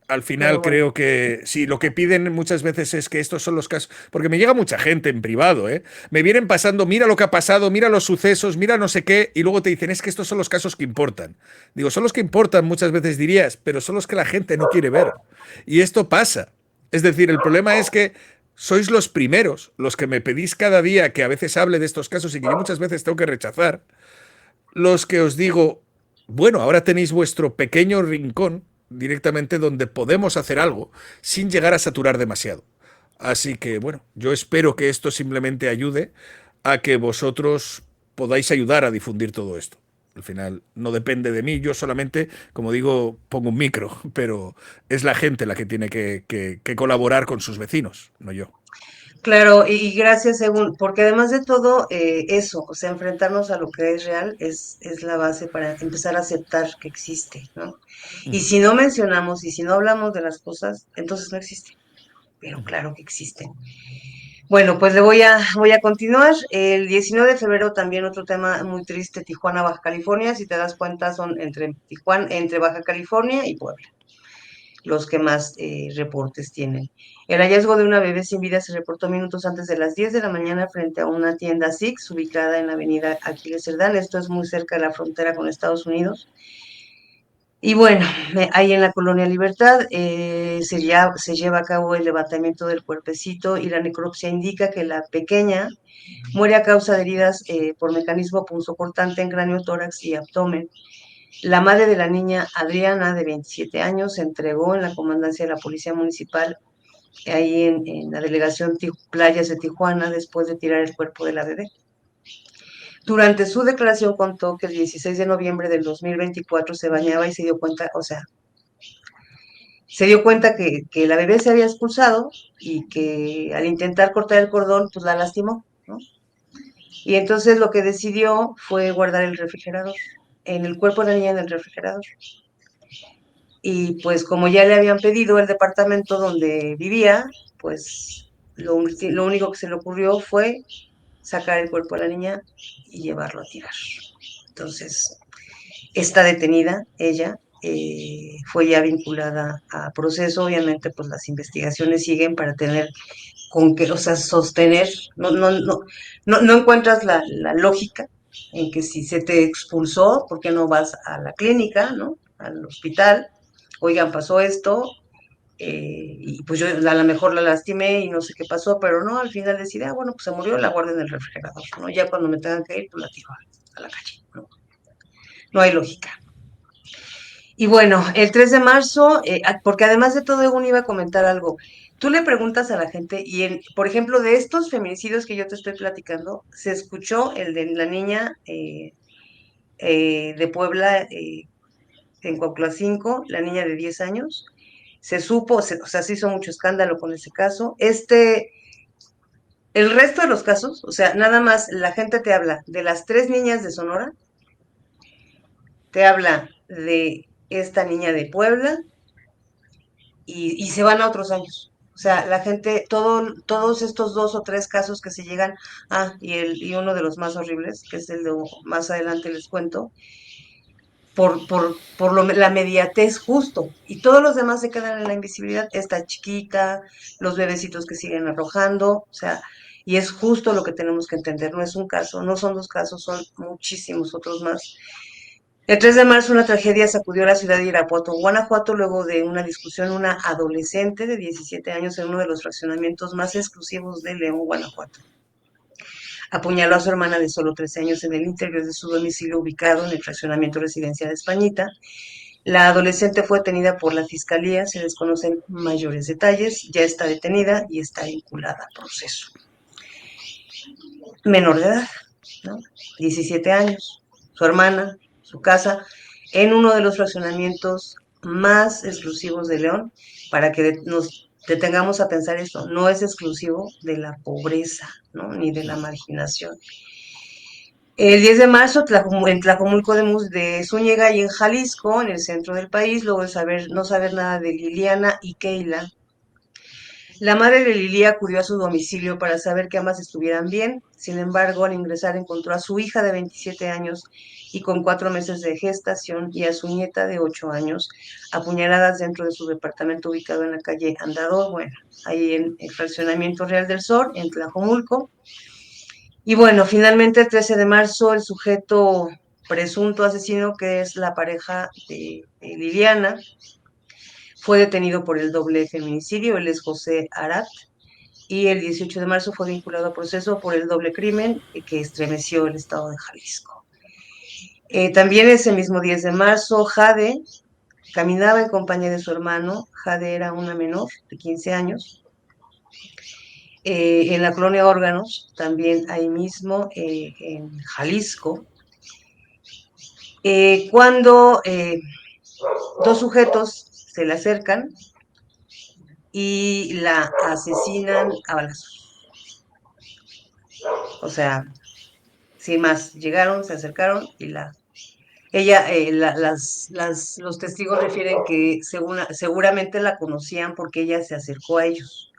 al Pero final bueno, creo que sí, lo que piden muchas veces es que estos son los casos, porque me llega mucha gente en privado, ¿eh? Me vienen pasando, mira lo que ha pasado, mira los sucesos, mira no sé qué, y luego te dicen, es que estos son los casos que importan. Digo, son los que importan muchas veces dirías, pero son los que la gente no quiere ver. Y esto pasa. Es decir, el problema es que sois los primeros, los que me pedís cada día que a veces hable de estos casos y que yo muchas veces tengo que rechazar, los que os digo, bueno, ahora tenéis vuestro pequeño rincón directamente donde podemos hacer algo sin llegar a saturar demasiado. Así que, bueno, yo espero que esto simplemente ayude a que vosotros podáis ayudar a difundir todo esto. Al final no depende de mí, yo solamente, como digo, pongo un micro, pero es la gente la que tiene que colaborar con sus vecinos, no yo. claro, y gracias, según, porque además de todo, eso, o sea, enfrentarnos a lo que es real es la base para empezar a aceptar que existe, ¿no? Y si no mencionamos y si no hablamos de las cosas, entonces no existe, pero claro que existen. Bueno, pues voy a continuar. El 19 de febrero también otro tema muy triste, Tijuana, Baja California. Si te das cuenta, son entre Tijuana, entre Baja California y Puebla, los que más reportes tienen. El hallazgo de una bebé sin vida se reportó minutos antes de las 10 de la mañana frente a una tienda Six ubicada en la avenida Aquiles Cerdán. Esto es muy cerca de la frontera con Estados Unidos. Y bueno, ahí en la Colonia Libertad se lleva a cabo el levantamiento del cuerpecito y la necropsia indica que la pequeña muere a causa de heridas por mecanismo punzocortante en cráneo, tórax y abdomen. La madre de la niña, Adriana, de 27 años, se entregó en la comandancia de la Policía Municipal, ahí en la delegación Playas de Tijuana, después de tirar el cuerpo de la bebé. Durante su declaración contó que el 16 de noviembre del 2024 se bañaba y se dio cuenta, o sea, se dio cuenta que la bebé se había expulsado y que al intentar cortar el cordón, pues la lastimó, ¿no? Y entonces lo que decidió fue guardar el refrigerador, en el cuerpo de la niña en el refrigerador. Y pues como ya le habían pedido el departamento donde vivía, pues lo único que se le ocurrió fue sacar el cuerpo de la niña y llevarlo a tirar. Entonces, está detenida ella, fue ya vinculada a proceso, obviamente pues las investigaciones siguen para tener con qué, o sea, sostener, no encuentras la lógica en que si se te expulsó, ¿por qué no vas a la clínica, ¿no? Al hospital, oigan, pasó esto, y pues yo a lo mejor la lastimé y no sé qué pasó, pero no, al final decidí, bueno, pues se murió, la guardo en el refrigerador, ¿no? Ya cuando me tengan que ir, pues la tiro a la calle, ¿no? No hay lógica. Y bueno, el 3 de marzo, porque además de todo, Egun iba a comentar algo. Tú le preguntas a la gente, y por ejemplo, de estos feminicidios que yo te estoy platicando, se escuchó el de la niña de Puebla, en Cuautla-Cinco, la niña de 10 años. Se supo, o sea, se hizo mucho escándalo con ese caso. El resto de los casos, o sea, nada más la gente te habla de las tres niñas de Sonora, te habla de esta niña de Puebla, y se van a otros años. O sea, la gente, todos estos dos o tres casos que se llegan, y uno de los más horribles, que es el de más adelante les cuento, la mediatez justo, y todos los demás se quedan en la invisibilidad, esta chiquita, los bebecitos que siguen arrojando, o sea, y es justo lo que tenemos que entender, no es un caso, no son dos casos, son muchísimos otros más. El 3 de marzo una tragedia sacudió la ciudad de Irapuato, Guanajuato, luego de una discusión, una adolescente de 17 años en uno de los fraccionamientos más exclusivos de León, Guanajuato. Apuñaló a su hermana de solo 13 años en el interior de su domicilio ubicado en el fraccionamiento residencial de Españita. La adolescente fue detenida por la fiscalía, se desconocen mayores detalles, ya está detenida y está vinculada a proceso. Menor de edad, ¿no? 17 años, su hermana, su casa, en uno de los fraccionamientos más exclusivos de León, para que nos detengamos a pensar esto, no es exclusivo de la pobreza, ¿no? Ni de la marginación. El 10 de marzo, en Tlajomulco de Zúñiga y en Jalisco, en el centro del país, luego de no saber nada de Liliana y Keila, la madre de Lilia acudió a su domicilio para saber que ambas estuvieran bien. Sin embargo, al ingresar encontró a su hija de 27 años y con 4 meses de gestación y a su nieta de 8 años apuñaladas dentro de su departamento ubicado en la calle Andador, bueno, ahí en el fraccionamiento Real del Sur, en Tlajomulco. Y bueno, finalmente el 13 de marzo el sujeto presunto asesino, que es la pareja de Liliana, fue detenido por el doble feminicidio. Él es José Arat, y el 18 de marzo fue vinculado a proceso por el doble crimen que estremeció el estado de Jalisco. También ese mismo 10 de marzo, Jade caminaba en compañía de su hermano. Jade era una menor de 15 años. En la colonia Órganos, también ahí mismo, en Jalisco, cuando dos sujetos se le acercan y la asesinan a balazos. O sea, sin más, llegaron, se acercaron y ella, los testigos refieren que seguramente la conocían porque ella se acercó a ellos.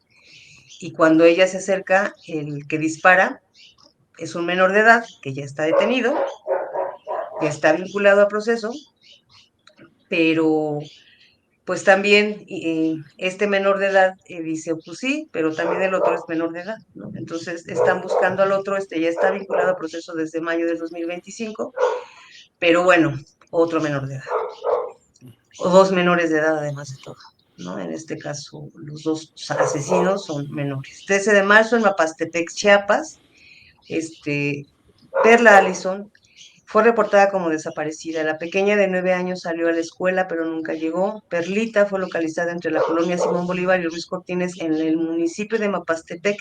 Y cuando ella se acerca, el que dispara es un menor de edad que ya está detenido, que está vinculado a proceso, pero pues también este menor de edad dice, pues sí, pero también el otro es menor de edad, ¿no? Entonces están buscando al otro, ya está vinculado a proceso desde mayo del 2025, pero bueno, otro menor de edad, o dos menores de edad además de todo, ¿no? En este caso, los dos asesinos son menores. 13 de marzo en Mapastepec, Chiapas, Perla Allison fue reportada como desaparecida. La pequeña de 9 años salió a la escuela, pero nunca llegó. Perlita fue localizada entre la colonia Simón Bolívar y Luis Cortines en el municipio de Mapastepec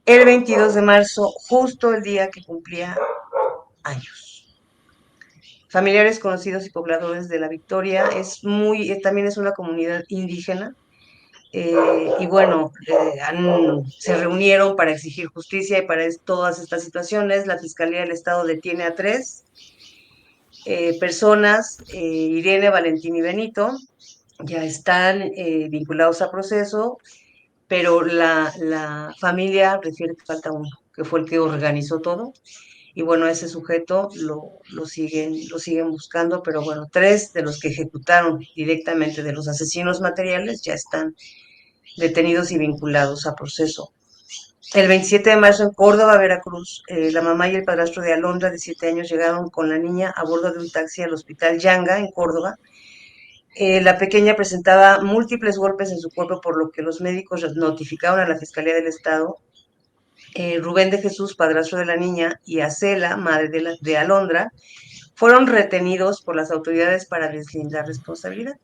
el 22 de marzo, justo el día que cumplía años. Familiares, conocidos y pobladores de La Victoria, también es una comunidad indígena, y bueno, se reunieron para exigir justicia y para todas estas situaciones. La Fiscalía del Estado detiene a 3 personas, Irene, Valentín y Benito, ya están vinculados a proceso, pero la familia refiere que falta uno, que fue el que organizó todo. Y bueno, ese sujeto lo siguen buscando, pero bueno, 3 de los que ejecutaron directamente, de los asesinos materiales, ya están detenidos y vinculados a proceso. El 27 de marzo en Córdoba, Veracruz, la mamá y el padrastro de Alondra, de 7 años, llegaron con la niña a bordo de un taxi al hospital Yanga, en Córdoba. La pequeña presentaba múltiples golpes en su cuerpo, por lo que los médicos notificaron a la Fiscalía del Estado. Rubén de Jesús, padrastro de la niña, y Acela, madre de Alondra, fueron retenidos por las autoridades para deslindar responsabilidad.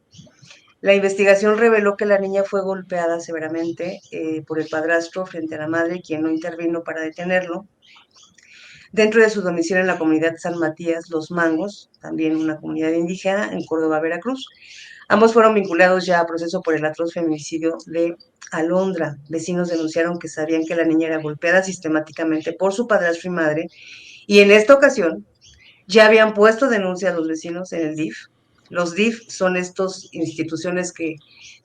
La investigación reveló que la niña fue golpeada severamente por el padrastro frente a la madre, quien no intervino para detenerlo. Dentro de su domicilio en la comunidad San Matías Los Mangos, también una comunidad indígena en Córdoba, Veracruz. Ambos fueron vinculados ya a proceso por el atroz feminicidio de Alondra. Vecinos denunciaron que sabían que la niña era golpeada sistemáticamente por su padrastro y madre, y en esta ocasión ya habían puesto denuncia a los vecinos en el DIF. Los DIF son estas instituciones que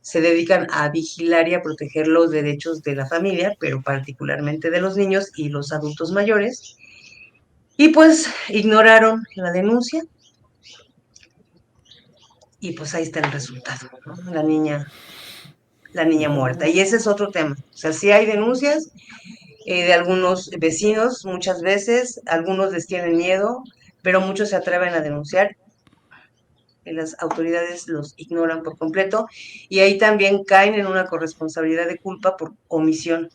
se dedican a vigilar y a proteger los derechos de la familia, pero particularmente de los niños y los adultos mayores. Y pues ignoraron la denuncia y pues ahí está el resultado, ¿no? La niña muerta. Y ese es otro tema. O sea, sí hay denuncias de algunos vecinos, muchas veces, algunos les tienen miedo, pero muchos se atreven a denunciar y las autoridades los ignoran por completo, y ahí también caen en una corresponsabilidad de culpa por omisión,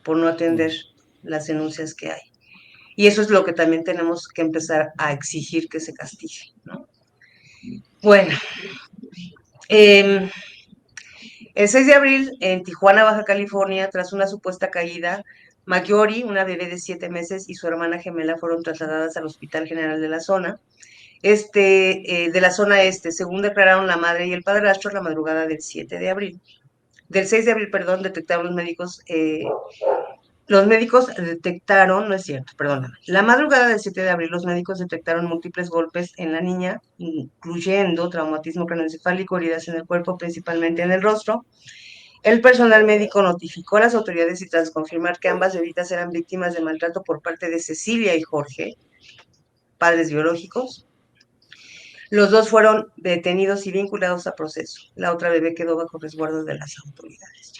por no atender las denuncias que hay. Y eso es lo que también tenemos que empezar a exigir que se castigue, ¿no? Bueno, eh, el 6 de abril, en Tijuana, Baja California, tras una supuesta caída, Maggiori, una bebé de 7 meses, y su hermana gemela fueron trasladadas al Hospital General de la zona. de la zona este, según declararon la madre y el padrastro la madrugada del 7 de abril. Del 6 de abril, perdón, detectaron los médicos detectaron, no es cierto, perdóname. La madrugada del 7 de abril, los médicos detectaron múltiples golpes en la niña, incluyendo traumatismo craneoencefálico, heridas en el cuerpo, principalmente en el rostro. El personal médico notificó a las autoridades y tras confirmar que ambas bebitas eran víctimas de maltrato por parte de Cecilia y Jorge, padres biológicos, los dos fueron detenidos y vinculados a proceso. La otra bebé quedó bajo resguardo de las autoridades.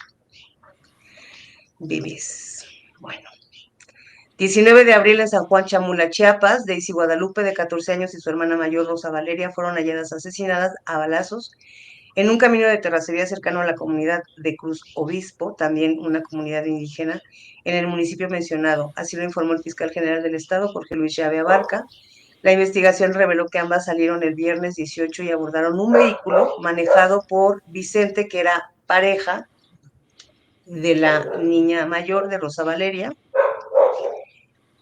Bebés. Bueno. 19 de abril en San Juan Chamula, Chiapas, Daisy Guadalupe, de 14 años, y su hermana mayor, Rosa Valeria, fueron halladas asesinadas a balazos en un camino de terracería cercano a la comunidad de Cruz Obispo, también una comunidad indígena, en el municipio mencionado. Así lo informó el fiscal general del estado, Jorge Luis Llave Abarca. La investigación reveló que ambas salieron el viernes 18 y abordaron un vehículo manejado por Vicente, que era pareja de la niña mayor, de Rosa Valeria,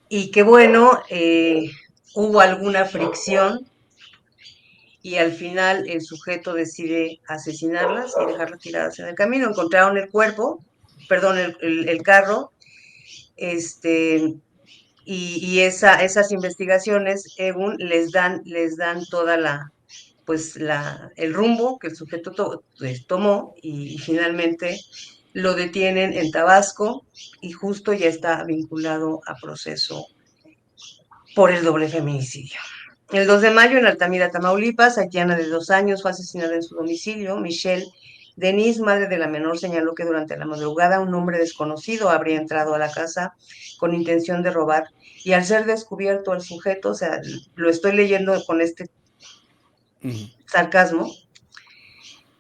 y que bueno, hubo alguna fricción y al final el sujeto decide asesinarlas y dejarlas tiradas en el camino. Encontraron el cuerpo, perdón, el carro, este, esas investigaciones, según les dan toda el rumbo que el sujeto tomó y finalmente lo detienen en Tabasco y justo ya está vinculado a proceso por el doble feminicidio. El 2 de mayo en Altamira, Tamaulipas, haitiana de 2 años fue asesinada en su domicilio. Michelle Denise, madre de la menor, señaló que durante la madrugada un hombre desconocido habría entrado a la casa con intención de robar y al ser descubierto el sujeto, o sea, lo estoy leyendo con este sarcasmo,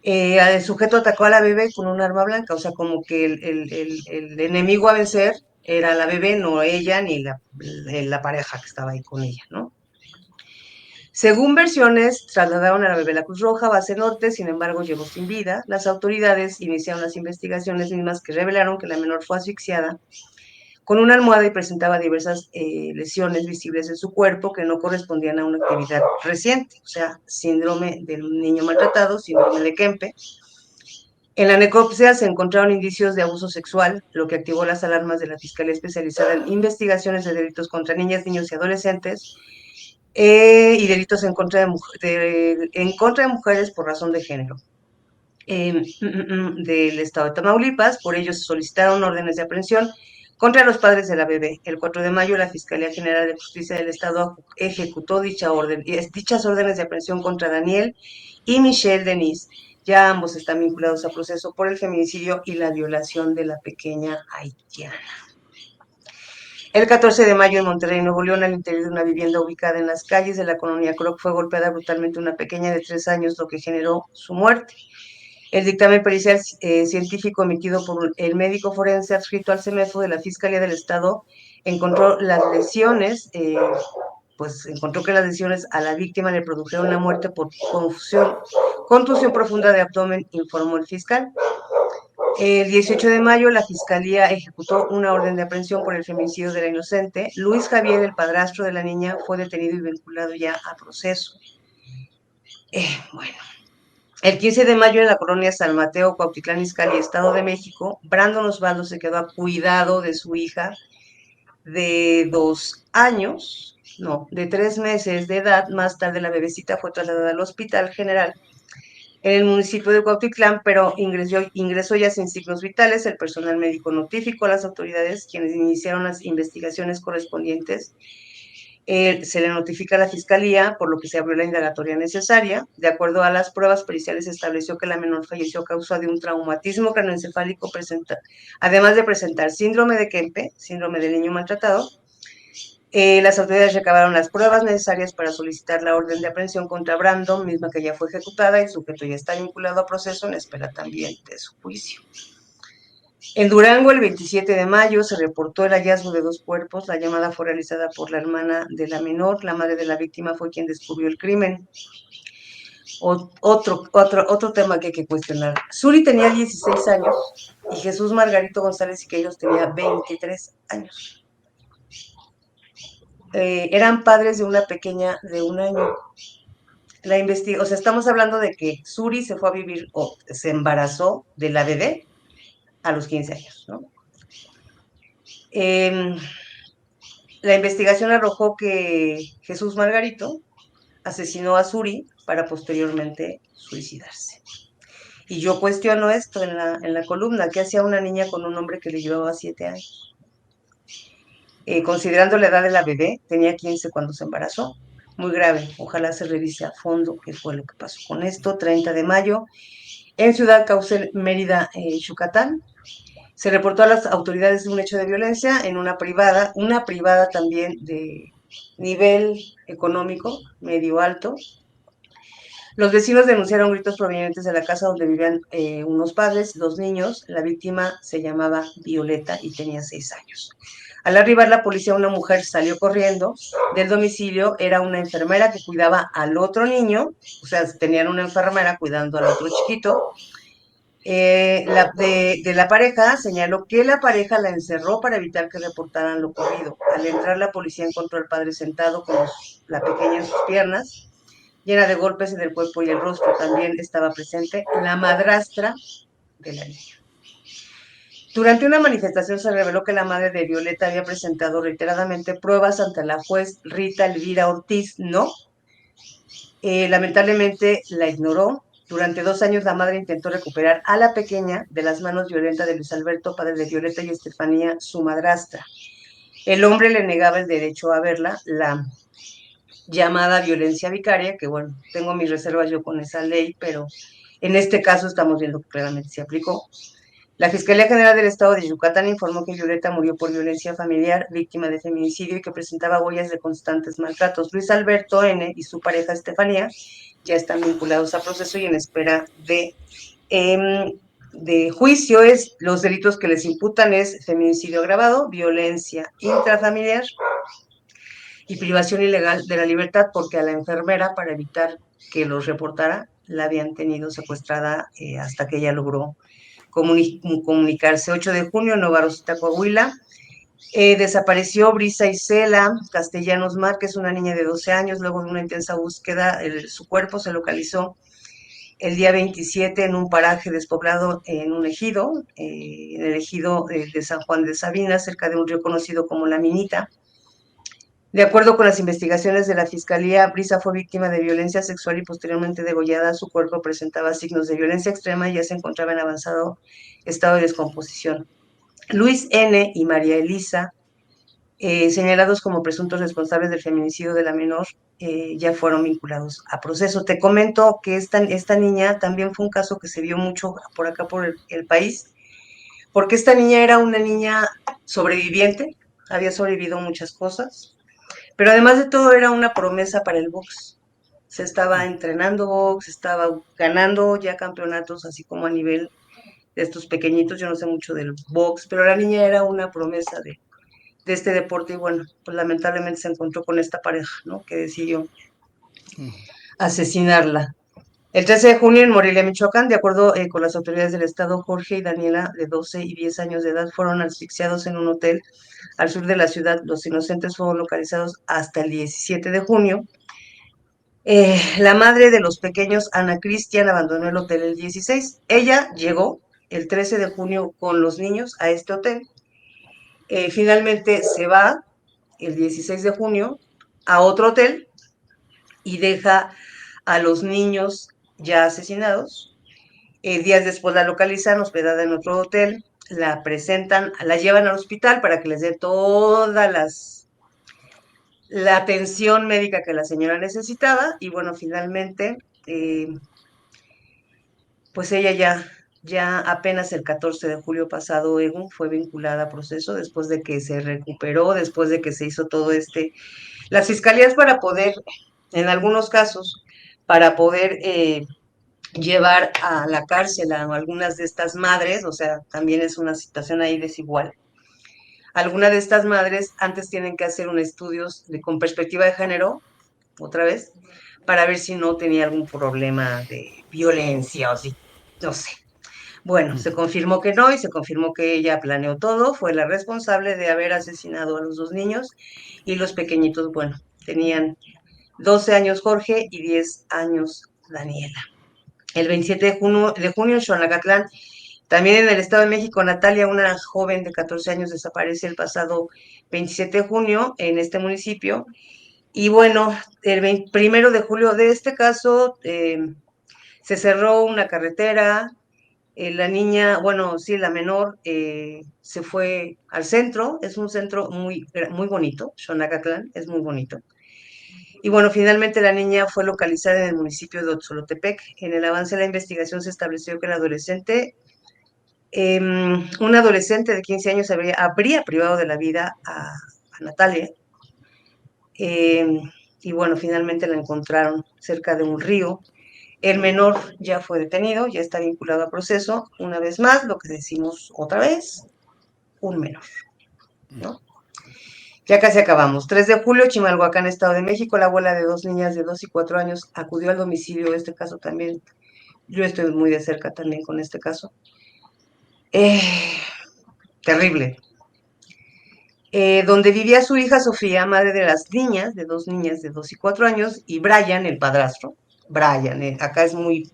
el sujeto atacó a la bebé con un arma blanca, o sea, como que el enemigo a vencer era la bebé, no ella ni la pareja que estaba ahí con ella, ¿no? Según versiones, trasladaron a la bebé a la Cruz Roja, base norte, sin embargo llegó sin vida. Las autoridades iniciaron las investigaciones mismas que revelaron que la menor fue asfixiada con una almohada y presentaba diversas lesiones visibles en su cuerpo que no correspondían a una actividad reciente, o sea, síndrome del niño maltratado, síndrome de Kempe. En la necropsia se encontraron indicios de abuso sexual, lo que activó las alarmas de la Fiscalía Especializada en Investigaciones de Delitos contra Niñas, Niños y Adolescentes, y delitos en contra de mujeres por razón de género. Del estado de Tamaulipas, por ello se solicitaron órdenes de aprehensión contra los padres de la bebé. El 4 de mayo la Fiscalía General de Justicia del Estado ejecutó dichas órdenes de aprehensión contra Daniel y Michelle Denise. Ya ambos están vinculados a proceso por el feminicidio y la violación de la pequeña haitiana. El 14 de mayo en Monterrey, Nuevo León, al interior de una vivienda ubicada en las calles de la colonia Croc, fue golpeada brutalmente una pequeña de 3 años, lo que generó su muerte. El dictamen pericial científico emitido por el médico forense adscrito al CEMEFO de la Fiscalía del Estado encontró las lesiones, encontró que las lesiones a la víctima le produjeron la muerte por contusión profunda de abdomen, informó el fiscal. El 18 de mayo, la Fiscalía ejecutó una orden de aprehensión por el feminicidio de la inocente. Luis Javier, el padrastro de la niña, fue detenido y vinculado ya a proceso. Bueno, el 15 de mayo en la colonia San Mateo, Cuautitlán Izcalli, Estado de México, Brandon Osvaldo se quedó a cuidado de su hija de 2 años, no, de 3 meses de edad. Más tarde la bebecita fue trasladada al Hospital General en el municipio de Cuautitlán, pero ingresó ya sin signos vitales. El personal médico notificó a las autoridades, quienes iniciaron las investigaciones correspondientes. Se le notifica a la Fiscalía, por lo que se abrió la indagatoria necesaria. De acuerdo a las pruebas periciales, se estableció que la menor falleció a causa de un traumatismo craneoencefálico, además de presentar síndrome de Kempe, síndrome del niño maltratado. Las autoridades recabaron las pruebas necesarias para solicitar la orden de aprehensión contra Brandon, misma que ya fue ejecutada, y el sujeto ya está vinculado a proceso en espera también de su juicio. En Durango, el 27 de mayo, se reportó el hallazgo de 2 cuerpos. La llamada fue realizada por la hermana de la menor. La madre de la víctima fue quien descubrió el crimen. Otro tema que hay que cuestionar. Suri tenía 16 años y Jesús Margarito González Siqueiros tenía 23 años. eran padres de una pequeña de 1 año. O sea, estamos hablando de que Suri se fue a vivir o se embarazó de la bebé a los 15 años, ¿no? Eh, la investigación arrojó que Jesús Margarito asesinó a Suri para posteriormente suicidarse. Y yo cuestiono esto en la columna, ¿qué hacía una niña con un hombre que le llevaba 7 años? Considerando la edad de la bebé, tenía 15 cuando se embarazó, muy grave, ojalá se revise a fondo qué fue lo que pasó con esto. 30 de mayo, en Ciudad Caucel, Mérida, Yucatán, se reportó a las autoridades un hecho de violencia en una privada también de nivel económico medio alto. Los vecinos denunciaron gritos provenientes de la casa donde vivían unos padres, 2 niños. La víctima se llamaba Violeta y tenía 6 años. Al arribar la policía, una mujer salió corriendo del domicilio. Era una enfermera que cuidaba al otro niño, o sea, tenían una enfermera cuidando al otro chiquito. De la pareja señaló que la pareja la encerró para evitar que reportaran lo ocurrido. Al entrar, la policía encontró al padre sentado con la pequeña en sus piernas, llena de golpes en el cuerpo y el rostro. También estaba presente la madrastra de la niña. Durante una manifestación se reveló que la madre de Violeta había presentado reiteradamente pruebas ante la juez Rita Elvira Ortiz, ¿no? Lamentablemente la ignoró. Durante 2 años la madre intentó recuperar a la pequeña de las manos violentas de Luis Alberto, padre de Violeta, y Estefanía, su madrastra. El hombre le negaba el derecho a verla, la llamada violencia vicaria, que bueno, tengo mis reservas yo con esa ley, pero en este caso estamos viendo que claramente se aplicó. La Fiscalía General del Estado de Yucatán informó que Violeta murió por violencia familiar, víctima de feminicidio, y que presentaba huellas de constantes maltratos. Luis Alberto N. y su pareja Estefanía ya están vinculados a proceso y en espera de juicio. Los delitos que les imputan es feminicidio agravado, violencia intrafamiliar y privación ilegal de la libertad, porque a la enfermera, para evitar que los reportara, la habían tenido secuestrada hasta que ella logró comunicarse. 8 de junio, Nueva Rosita, Coahuila. Desapareció Brisa Isela Castellanos Márquez, una niña de 12 años. Luego de una intensa búsqueda, su cuerpo se localizó el día 27 en un paraje despoblado en un ejido, en el ejido de San Juan de Sabina, cerca de un río conocido como La Minita. De acuerdo con las investigaciones de la Fiscalía, Brisa fue víctima de violencia sexual y posteriormente degollada. Su cuerpo presentaba signos de violencia extrema y ya se encontraba en avanzado estado de descomposición. Luis N. y María Elisa, señalados como presuntos responsables del feminicidio de la menor, ya fueron vinculados a proceso. Te comento que esta niña también fue un caso que se vio mucho por acá, por el país, porque esta niña era una niña sobreviviente, había sobrevivido muchas cosas, pero además de todo era una promesa para el box. Se estaba entrenando box, estaba ganando ya campeonatos, así como a nivel de estos pequeñitos. Yo no sé mucho del box, pero la niña era una promesa de este deporte y bueno, pues lamentablemente se encontró con esta pareja, ¿no? Que decidió asesinarla. El 13 de junio en Morelia, Michoacán, de acuerdo con las autoridades del estado, Jorge y Daniela, de 12 y 10 años de edad, fueron asfixiados en un hotel al sur de la ciudad. Los inocentes fueron localizados hasta el 17 de junio. La madre de los pequeños, Ana Cristian, abandonó el hotel el 16. Ella llegó el 13 de junio con los niños a este hotel. Finalmente se va el 16 de junio a otro hotel y deja a los niños ya asesinados. Días después la localizan hospedada en otro hotel, la presentan, la llevan al hospital para que les dé toda la atención médica que la señora necesitaba y bueno, finalmente, pues ella ya apenas el 14 de julio pasado, Egun fue vinculada a proceso después de que se recuperó, después de que se hizo todo las fiscalías para poder, en algunos casos, para poder llevar a la cárcel a algunas de estas madres, o sea, también es una situación ahí desigual. Algunas de estas madres antes tienen que hacer un estudio con perspectiva de género, otra vez, para ver si no tenía algún problema de violencia o si, no sé. Bueno, se confirmó que no y se confirmó que ella planeó todo, fue la responsable de haber asesinado a los dos niños y los pequeñitos, bueno, tenían 12 años Jorge y 10 años Daniela. El 27 de junio en Xonacatlán, también en el Estado de México, Natalia, una joven de 14 años, desaparece el pasado 27 de junio en este municipio. Y bueno, el 1 de julio de este caso se cerró una carretera. La niña, bueno, sí, la menor, se fue al centro. Es un centro muy bonito, Xonacatlán, es muy bonito. Y bueno, finalmente la niña fue localizada en el municipio de Otzolotepec. En el avance de la investigación se estableció que un adolescente de 15 años habría privado de la vida a Natalia. em, y bueno, finalmente la encontraron cerca de un río. El menor ya fue detenido, ya está vinculado a proceso. Una vez más, lo que decimos otra vez, un menor, ¿no? Ya casi acabamos. 3 de julio, Chimalhuacán, Estado de México. La abuela de dos niñas de 2 y 4 años acudió al domicilio. Este caso también, yo estoy muy de cerca también con este caso. Eh, Terrible. Donde vivía su hija Sofía, madre de las niñas, de dos niñas de 2 y 4 años, y Brian, el padrastro. Brian, acá es muy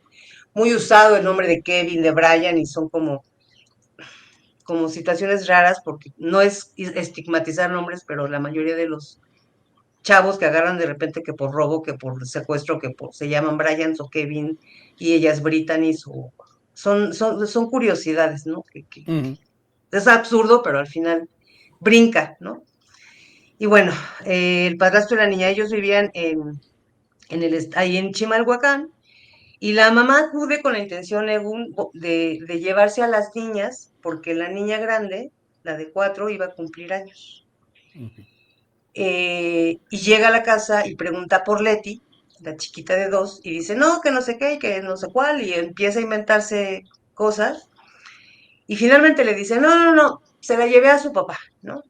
usado el nombre de Kevin, de Brian, y son como situaciones raras, porque no es estigmatizar nombres, pero la mayoría de los chavos que agarran de repente que por robo, que por secuestro, se llaman Brian o Kevin, y ellas Brittany, son curiosidades, ¿no? Que Ujú. es absurdo, pero al final brinca, ¿no? Y bueno, el padrastro y la niña, ellos vivían ahí en Chimalhuacán, y la mamá acude con la intención de llevarse a las niñas, porque la niña grande, la de 4, iba a cumplir años. Y llega a la casa y pregunta por Leti, la chiquita de 2, y dice, no, que no sé qué, que no sé cuál, y empieza a inventarse cosas, y finalmente le dice, no, no, no, se la llevé a su papá, ¿no?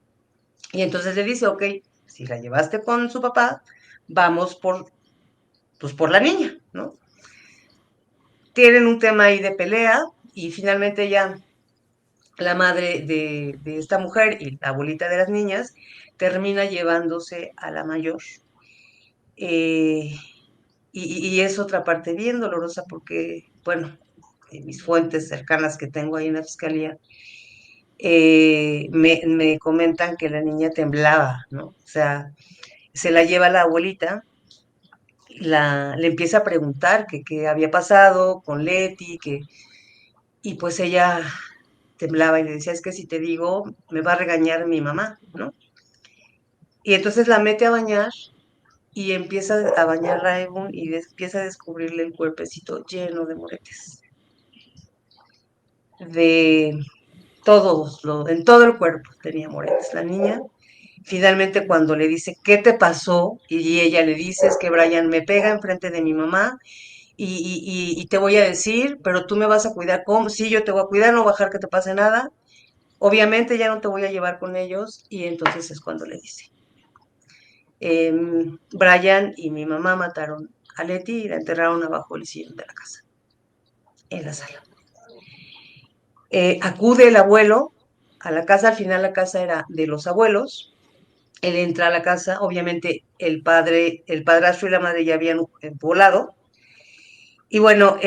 Y entonces le dice, ok, si la llevaste con su papá, vamos pues por la niña, ¿no? Tienen un tema ahí de pelea, y finalmente ya la madre de esta mujer y la abuelita de las niñas termina llevándose a la mayor. Eh, y es otra parte bien dolorosa porque, bueno, mis fuentes cercanas que tengo ahí en la fiscalía me comentan que la niña temblaba, ¿no? O sea, se la lleva la abuelita, le empieza a preguntar que qué había pasado con Leti, y pues ella temblaba y le decía, es que si te digo, me va a regañar mi mamá, ¿no? Y entonces la mete a bañar y empieza a bañar a Egun y empieza a descubrirle el cuerpecito lleno de moretes, de en todo el cuerpo tenía moretes. La niña, finalmente cuando le dice, ¿qué te pasó? Y ella le dice, es que Brian me pega enfrente de mi mamá y te voy a decir, pero tú me vas a cuidar. ¿Cómo? Sí, yo te voy a cuidar, no voy a dejar que te pase nada. Obviamente ya no te voy a llevar con ellos, y entonces es cuando le dice, Brian y mi mamá mataron a Leti y la enterraron abajo del sillón de la casa, en la sala. Acude el abuelo a la casa, al final la casa era de los abuelos. Él entra a la casa, obviamente el padrastro y la madre ya habían volado. Y bueno,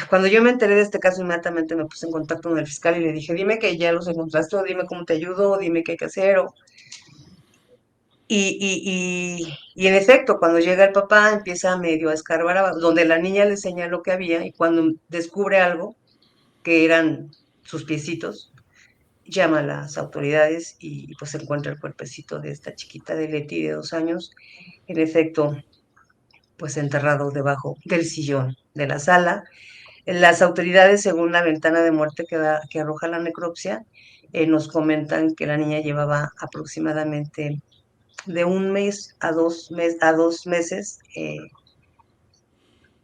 cuando yo me enteré de este caso, inmediatamente me puse en contacto con el fiscal y le dije, dime que ya los encontraste, o dime cómo te ayudo, o dime qué hay que hacer. Y en efecto, cuando llega el papá, empieza medio a escarbar donde la niña le señaló que había, y cuando descubre algo, que eran sus piecitos, llama a las autoridades y pues encuentra el cuerpecito de esta chiquita de Leti de 2 años, en efecto, pues enterrado debajo del sillón de la sala. Las autoridades, según la ventana de muerte que arroja la necropsia, nos comentan que la niña llevaba aproximadamente de un mes a 2 meses,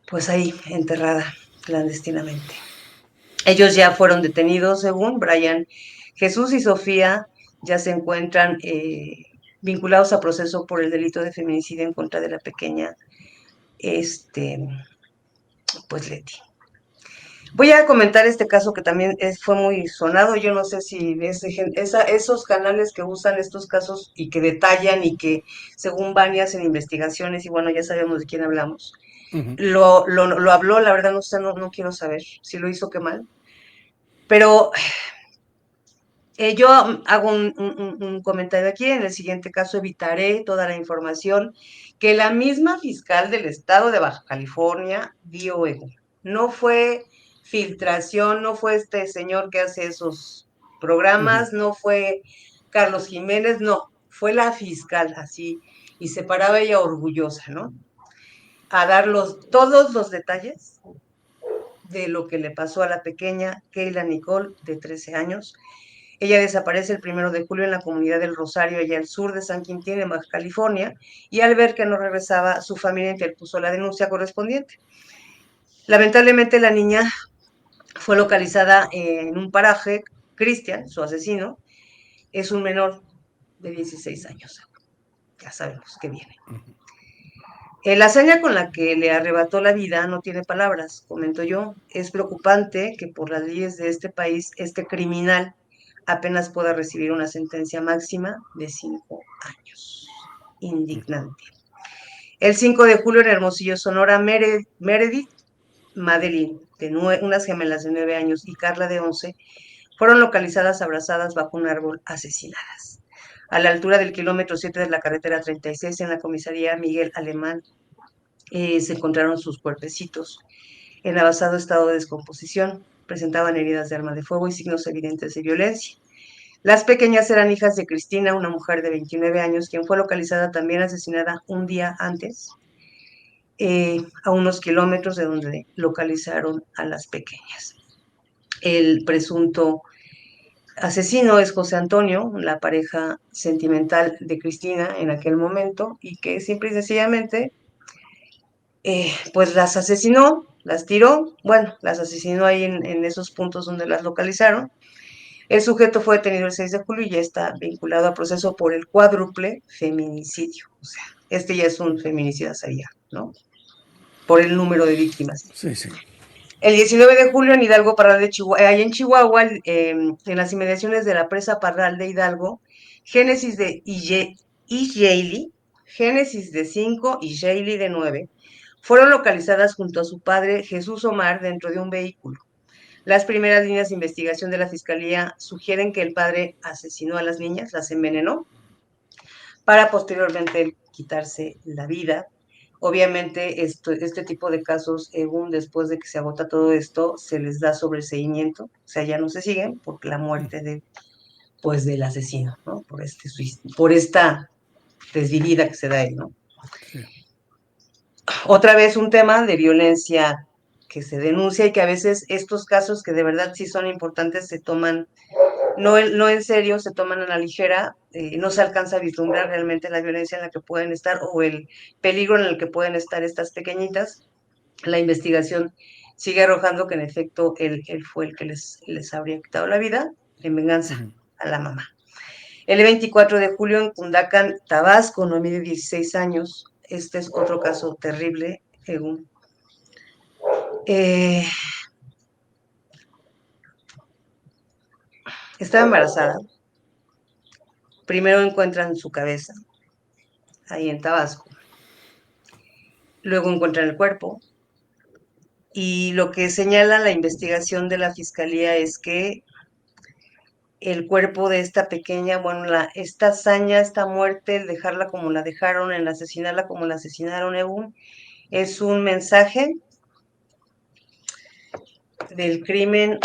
pues ahí enterrada clandestinamente. Ellos ya fueron detenidos, según Brian. Jesús y Sofía ya se encuentran vinculados a proceso por el delito de feminicidio en contra de la pequeña este, Pues Leti. Voy a comentar este caso que también fue muy sonado. Yo no sé si esos canales que usan estos casos y que detallan y que según van y hacen investigaciones, y bueno, ya sabemos de quién hablamos, Ujú, lo habló, la verdad no sé, no quiero saber si lo hizo, qué mal. Pero yo hago un comentario aquí. En el siguiente caso evitaré toda la información que la misma fiscal del estado de Baja California dio, Ego. No fue filtración, no fue este señor que hace esos ujú. programas, no fue Carlos Jiménez, no, fue la fiscal así, y se paraba ella orgullosa, ¿no? A dar todos los detalles de lo que le pasó a la pequeña Keila Nicole, de 13 años. Ella desaparece el 1 de julio en la comunidad del Rosario, allá al sur de San Quintín, en Baja California, y al ver que no regresaba, su familia interpuso la denuncia correspondiente. Lamentablemente, la niña fue localizada en un paraje. Cristian, su asesino, es un menor de 16 años. Ya sabemos que viene. La hazaña con la que le arrebató la vida no tiene palabras, comento yo. Es preocupante que por las leyes de este país, este criminal apenas pueda recibir una sentencia máxima de 5 años. Indignante. El 5 de julio en Hermosillo, Sonora, Meredith, Madeline, unas gemelas de 9 años, y Carla, de 11, fueron localizadas abrazadas bajo un árbol, asesinadas. A la altura del kilómetro 7 de la carretera 36, en la comisaría Miguel Alemán, se encontraron sus cuerpecitos en avanzado estado de descomposición. Presentaban heridas de arma de fuego y signos evidentes de violencia. Las pequeñas eran hijas de Cristina, una mujer de 29 años, quien fue localizada también asesinada un día antes, a unos kilómetros de donde localizaron a las pequeñas. El presunto asesino es José Antonio, la pareja sentimental de Cristina en aquel momento, y que simple y sencillamente pues las asesinó, las tiró, bueno, las asesinó ahí en esos puntos donde las localizaron. El sujeto fue detenido el 6 de julio y ya está vinculado a proceso por el cuádruple feminicidio. O sea, este ya es un feminicida sería, ¿no? Por el número de víctimas. Sí, sí. El 19 de julio en Hidalgo, Parral de Chihuahua, allá en Chihuahua, en las inmediaciones de la presa Parral de Hidalgo, Génesis de Yaley, Génesis de 5 y Yaley de 9, fueron localizadas junto a su padre Jesús Omar dentro de un vehículo. Las primeras líneas de investigación de la Fiscalía sugieren que el padre asesinó a las niñas, las envenenó, para posteriormente quitarse la vida. Obviamente, este tipo de casos, según después de que se agota todo esto, se les da sobreseimiento, o sea, ya no se siguen por la muerte pues, del asesino, ¿no? Por esta desvivida que se da ahí, ¿no? Sí. Otra vez un tema de violencia que se denuncia y que a veces estos casos que de verdad sí son importantes se toman no en serio, se toman a la ligera, no se alcanza a vislumbrar realmente la violencia en la que pueden estar o el peligro en el que pueden estar estas pequeñitas. La investigación sigue arrojando que en efecto él fue el que les habría quitado la vida en venganza Ujú. a la mamá. El 24 de julio en Cundacán, Tabasco, Noemí de 16 años. Este es otro caso terrible, según. Eh, Estaba embarazada. Primero encuentran su cabeza, ahí en Tabasco. Luego encuentran el cuerpo. Y lo que señala la investigación de la fiscalía es que el cuerpo de esta pequeña, bueno, esta hazaña, esta muerte, el dejarla como la dejaron, el asesinarla como la asesinaron, es un mensaje del crimen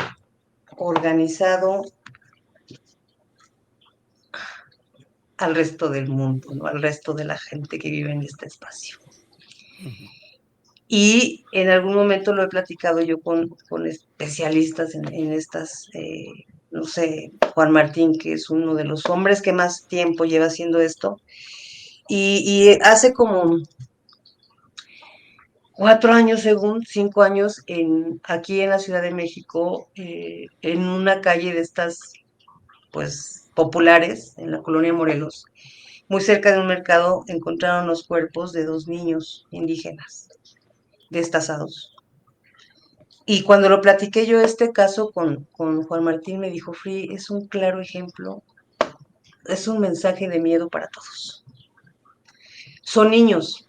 organizado al resto del mundo, ¿no? Al resto de la gente que vive en este espacio. Y en algún momento lo he platicado yo con especialistas en estas, no sé, Juan Martín, que es uno de los hombres que más tiempo lleva haciendo esto, y hace como 4 años, según 5 años, aquí en la Ciudad de México, en una calle de estas, pues, populares, en la colonia Morelos, muy cerca de un mercado, encontraron los cuerpos de 2 niños indígenas destazados. Y cuando lo platiqué yo este caso con Juan Martín, me dijo, Fri, es un claro ejemplo, es un mensaje de miedo para todos. Son niños.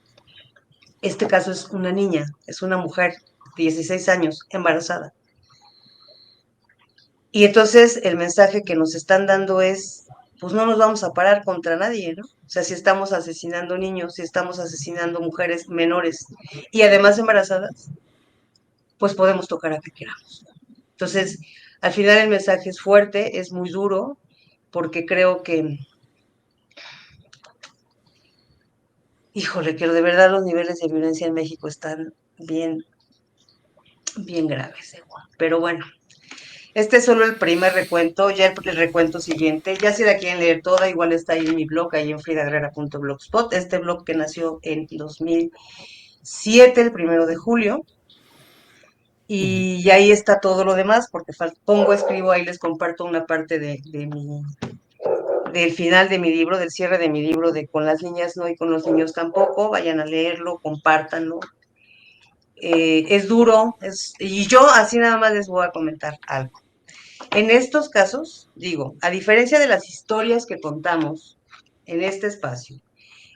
Este caso es una niña, es una mujer, 16 años, embarazada. Y entonces el mensaje que nos están dando es, pues no nos vamos a parar contra nadie, ¿no? O sea, si estamos asesinando niños, si estamos asesinando mujeres menores y además embarazadas, pues podemos tocar a quien queramos. Entonces, al final el mensaje es fuerte, es muy duro, porque creo que, híjole, que de verdad los niveles de violencia en México están bien, bien graves, igual. Pero bueno, este es solo el primer recuento, ya el recuento siguiente, ya si la quieren leer toda, igual está ahí en mi blog, ahí en fridaguerrera.blogspot, este blog que nació en 2007, el 1 de julio, y ahí está todo lo demás, porque pongo, escribo, ahí les comparto una parte del final de mi libro, del cierre de mi libro de Con las niñas no y con los niños tampoco, vayan a leerlo, compártanlo. Es duro, y yo así nada más les voy a comentar algo. En estos casos, digo, a diferencia de las historias que contamos en este espacio,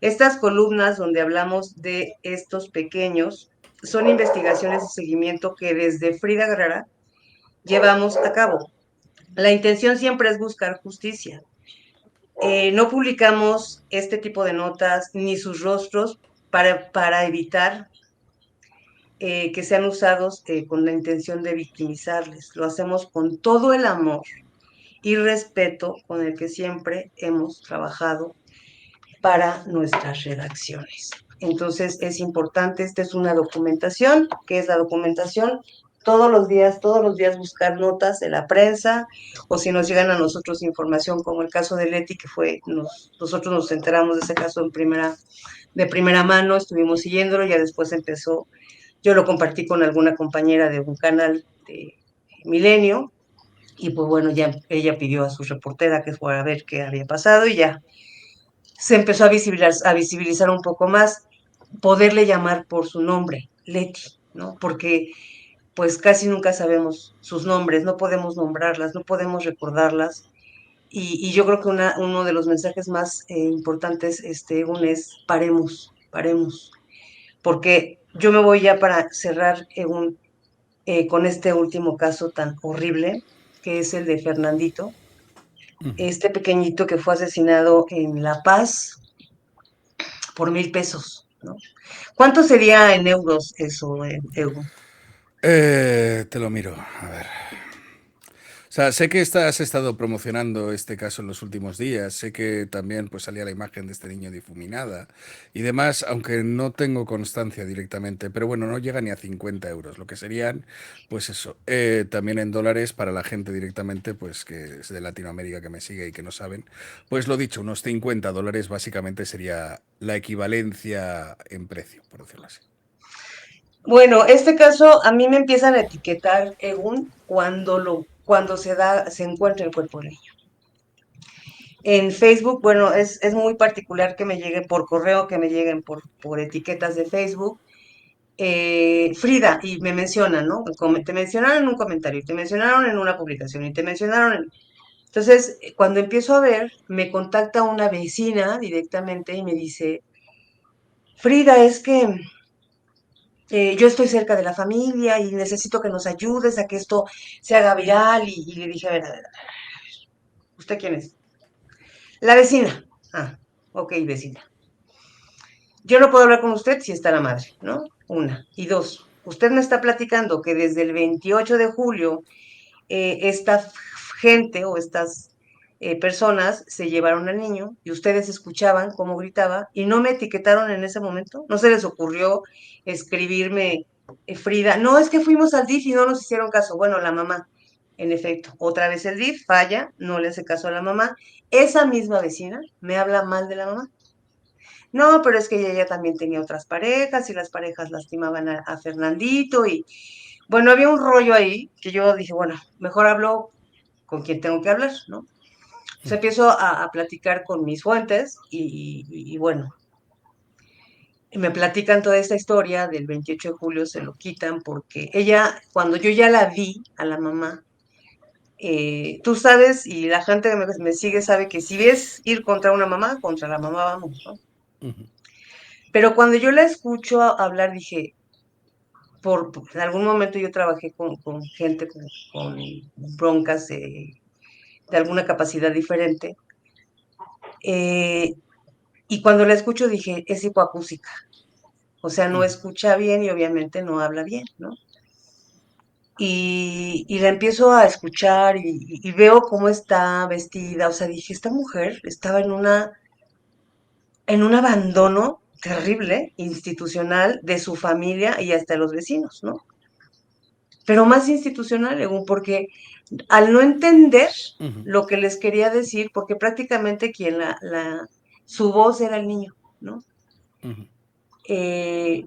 estas columnas donde hablamos de estos pequeños son investigaciones de seguimiento que desde Frida Guerrera llevamos a cabo. La intención siempre es buscar justicia. No publicamos este tipo de notas ni sus rostros para evitar que sean usados con la intención de victimizarles. Lo hacemos con todo el amor y respeto con el que siempre hemos trabajado para nuestras redacciones. Entonces es importante, esta es una documentación, que es la documentación, todos los días buscar notas de la prensa, o si nos llegan a nosotros información, como el caso de Leti, que fue, nosotros nos enteramos de ese caso de primera mano, estuvimos siguiéndolo, ya después empezó, yo lo compartí con alguna compañera de un canal de Milenio, y pues bueno, ya ella pidió a su reportera que fuera a ver qué había pasado y ya se empezó a visibilizar un poco más, poderle llamar por su nombre, Leti, ¿no? Porque pues casi nunca sabemos sus nombres, no podemos nombrarlas, no podemos recordarlas. Y yo creo que uno de los mensajes más importantes, es paremos, paremos. Porque yo me voy ya para cerrar con este último caso tan horrible, que es el de Fernandito, este pequeñito que fue asesinado en La Paz por 1,000 pesos, ¿no? ¿Cuánto sería en euros eso, Evo? Te lo miro, a ver. O sea, sé que has estado promocionando este caso en los últimos días, sé que también pues salía la imagen de este niño difuminada y demás, aunque no tengo constancia directamente, pero bueno, no llega ni a 50 euros, lo que serían, pues eso, también en dólares para la gente directamente, pues que es de Latinoamérica que me sigue y que no saben, pues lo dicho, unos 50 dólares básicamente sería la equivalencia en precio, por decirlo así. Bueno, este caso a mí me empiezan a etiquetar, Egun, cuando se encuentra el cuerpo del niño. En Facebook, bueno, es muy particular que me lleguen por correo, que me lleguen por etiquetas de Facebook. Frida, y me mencionan, ¿no? Te mencionaron en un comentario, te mencionaron en una publicación, y te mencionaron en... Entonces, cuando empiezo a ver, me contacta una vecina directamente y me dice, Frida, es que yo estoy cerca de la familia y necesito que nos ayudes a que esto se haga viral. Y le dije, a ver, ¿usted quién es? La vecina. Ah, ok, vecina. Yo no puedo hablar con usted si está la madre, ¿no? Una. Y dos, usted me está platicando que desde el 28 de julio esta gente o estas personas se llevaron al niño y ustedes escuchaban cómo gritaba y no me etiquetaron en ese momento. ¿No se les ocurrió escribirme, Frida? No, es que fuimos al DIF y no nos hicieron caso. Bueno, la mamá, en efecto, otra vez el DIF falla, no le hace caso a la mamá. Esa misma vecina me habla mal de la mamá. No, pero es que ella también tenía otras parejas y las parejas lastimaban a Fernandito y bueno, había un rollo ahí que yo dije, bueno, mejor hablo con quien tengo que hablar, ¿no? Pues empiezo a platicar con mis fuentes y bueno, me platican toda esta historia del 28 de julio, se lo quitan porque ella, cuando yo ya la vi a la mamá, tú sabes y la gente que me sigue sabe que si ves ir contra una mamá, contra la mamá vamos, ¿no? Ujú, Pero cuando yo la escucho hablar, dije, en algún momento yo trabajé con gente con broncas de alguna capacidad diferente, eh, y cuando la escucho dije, es hipoacúsica, o sea, no ujú, escucha bien y obviamente no habla bien, ¿no? Y la empiezo a escuchar y veo cómo está vestida, o sea, dije, esta mujer estaba en un abandono terrible, institucional, de su familia y hasta de los vecinos, ¿no? Pero más institucional, porque al no entender ujú, lo que les quería decir, porque prácticamente su voz era el niño, ¿no? ujú, Eh,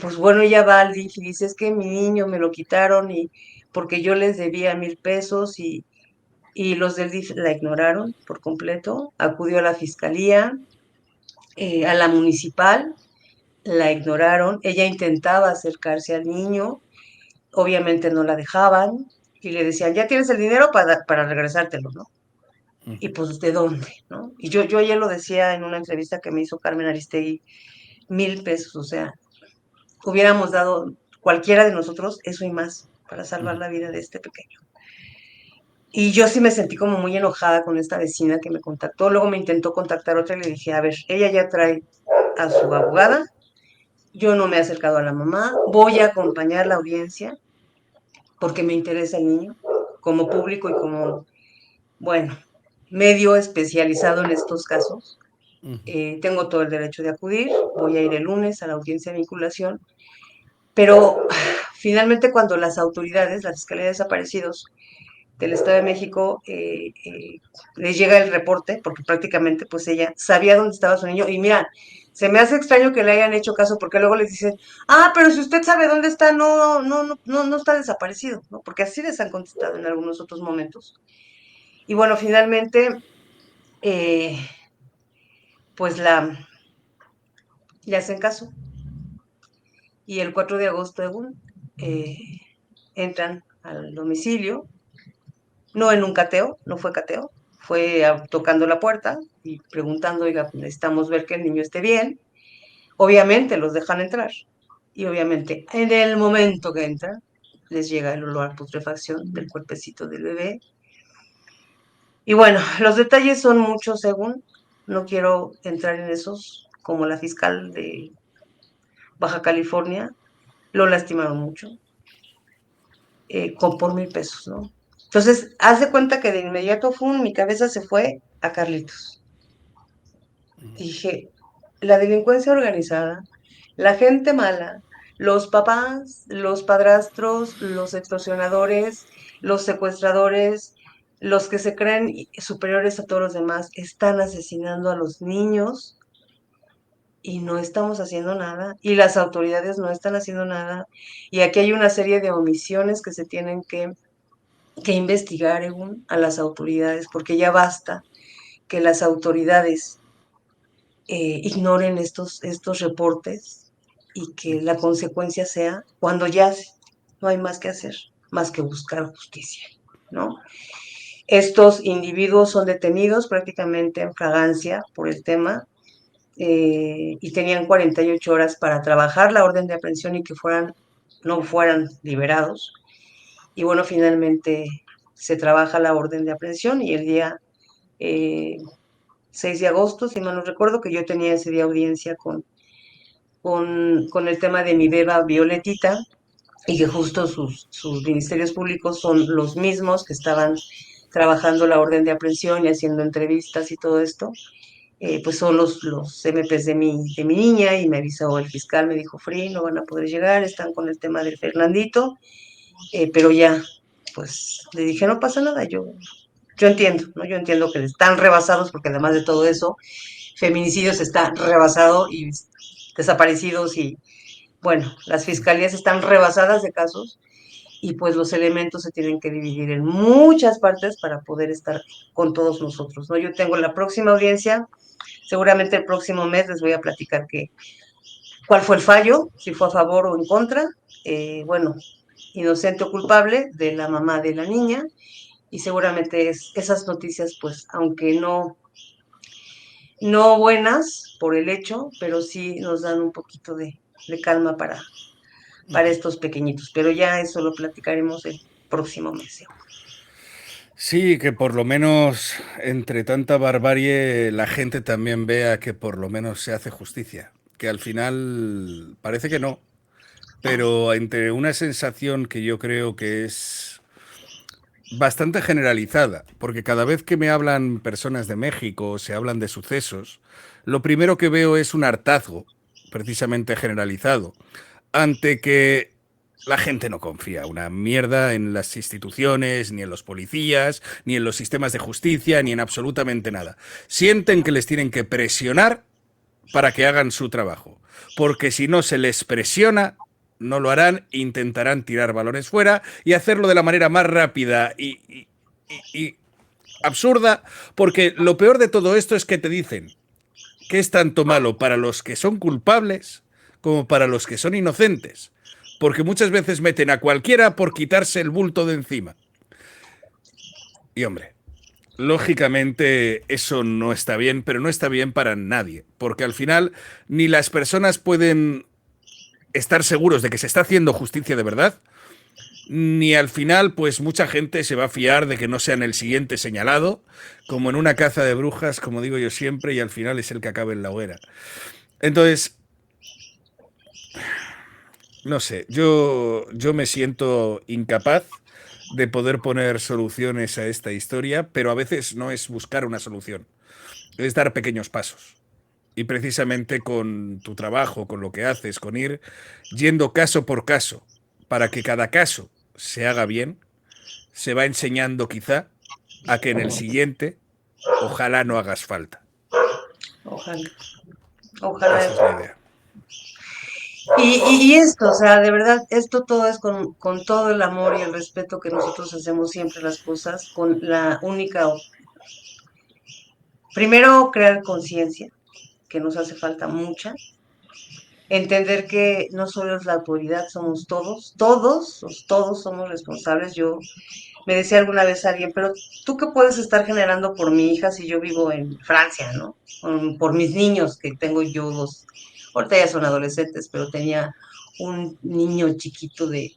pues bueno, ella va al DIF y dice, es que mi niño me lo quitaron y porque yo les debía 1,000 pesos y los del DIF la ignoraron por completo, acudió a la fiscalía, a la municipal, la ignoraron, ella intentaba acercarse al niño, obviamente no la dejaban y le decían, ya tienes el dinero para regresártelo, ¿no? Y ujú, pues, ¿de dónde? ¿No? Y yo ayer lo decía en una entrevista que me hizo Carmen Aristegui, 1,000 pesos, o sea, hubiéramos dado cualquiera de nosotros eso y más para salvar ujú, la vida de este pequeño. Y yo sí me sentí como muy enojada con esta vecina que me contactó. Luego me intentó contactar otra y le dije, a ver, ella ya trae a su abogada, yo no me he acercado a la mamá, voy a acompañar la audiencia porque me interesa el niño, como público y como, bueno, medio especializado en estos casos. ujú. Tengo todo el derecho de acudir, voy a ir el lunes a la audiencia de vinculación, pero finalmente cuando las autoridades, la Fiscalía de Desaparecidos del Estado de México, les llega el reporte, porque prácticamente pues ella sabía dónde estaba su niño, y mira, se me hace extraño que le hayan hecho caso, porque luego les dicen, ah, pero si usted sabe dónde está, no está desaparecido, ¿no? Porque así les han contestado en algunos otros momentos. Y bueno, finalmente, eh, pues le hacen caso, y el 4 de agosto, eh, entran al domicilio, no en un cateo, no fue cateo, fue tocando la puerta y preguntando, oiga, pues necesitamos ver que el niño esté bien. Obviamente los dejan entrar y obviamente en el momento que entran les llega el olor a putrefacción del cuerpecito del bebé. Y bueno, los detalles son muchos según, no quiero entrar en esos, como la fiscal de Baja California, lo lastimaron mucho, por 1,000 pesos, ¿no? Entonces, haz de cuenta que de inmediato mi cabeza se fue a Carlitos. Dije, la delincuencia organizada, la gente mala, los papás, los padrastros, los extorsionadores, los secuestradores, los que se creen superiores a todos los demás, están asesinando a los niños y no estamos haciendo nada, y las autoridades no están haciendo nada, y aquí hay una serie de omisiones que se tienen que investigar, a las autoridades, porque ya basta que las autoridades ignoren estos reportes y que la consecuencia sea cuando ya no hay más que hacer, más que buscar justicia, ¿no? Estos individuos son detenidos prácticamente en fragancia por el tema, y tenían 48 horas para trabajar la orden de aprehensión y que no fueran liberados. Y bueno, finalmente se trabaja la orden de aprehensión y el día eh, 6 de agosto, si mal no recuerdo, que yo tenía ese día audiencia con el tema de mi beba Violetita, y que justo sus ministerios públicos son los mismos que estaban trabajando la orden de aprehensión y haciendo entrevistas y todo esto, pues son los MPs de mi niña, y me avisó el fiscal, me dijo, Free, no van a poder llegar, están con el tema del Fernandito, pero ya, pues le dije, no pasa nada, yo entiendo, ¿no? Yo entiendo que están rebasados porque además de todo eso, feminicidios está rebasado y desaparecidos y bueno, las fiscalías están rebasadas de casos y pues los elementos se tienen que dividir en muchas partes para poder estar con todos nosotros, ¿no? Yo tengo la próxima audiencia, seguramente el próximo mes les voy a platicar cuál fue el fallo, si fue a favor o en contra, bueno, inocente o culpable de la mamá de la niña, y seguramente esas noticias, pues, aunque no buenas por el hecho, pero sí nos dan un poquito de calma para estos pequeñitos, pero ya eso lo platicaremos el próximo mes. Sí, que por lo menos entre tanta barbarie la gente también vea que por lo menos se hace justicia. Que al final parece que no, pero entre una sensación que yo creo que es bastante generalizada, porque cada vez que me hablan personas de México, se hablan de sucesos, lo primero que veo es un hartazgo, precisamente generalizado, ante que la gente no confía una mierda en las instituciones, ni en los policías, ni en los sistemas de justicia, ni en absolutamente nada. Sienten que les tienen que presionar para que hagan su trabajo, porque si no se les presiona, no lo harán, intentarán tirar balones fuera y hacerlo de la manera más rápida y absurda, porque lo peor de todo esto es que te dicen que es tanto malo para los que son culpables como para los que son inocentes, porque muchas veces meten a cualquiera por quitarse el bulto de encima. Y hombre, lógicamente eso no está bien, pero no está bien para nadie, porque al final ni las personas pueden estar seguros de que se está haciendo justicia de verdad, ni al final pues mucha gente se va a fiar de que no sean el siguiente señalado, como en una caza de brujas, como digo yo siempre, y al final es el que acabe en la hoguera. Entonces, no sé, yo me siento incapaz de poder poner soluciones a esta historia, pero a veces no es buscar una solución, es dar pequeños pasos. Y precisamente con tu trabajo, con lo que haces, con ir yendo caso por caso, para que cada caso se haga bien, se va enseñando quizá a que en el siguiente ojalá no hagas falta. Ojalá, ojalá. Esa es la idea. Y esto, o sea, de verdad, esto todo es con todo el amor y el respeto que nosotros hacemos siempre las cosas, con la única, primero crear conciencia, que nos hace falta mucha, entender que no solo es la autoridad, somos todos somos responsables. Yo me decía alguna vez alguien, pero ¿tú qué puedes estar generando por mi hija si yo vivo en Francia, ¿no? Por mis niños, que tengo yo dos, ahorita ya son adolescentes, pero tenía un niño chiquito de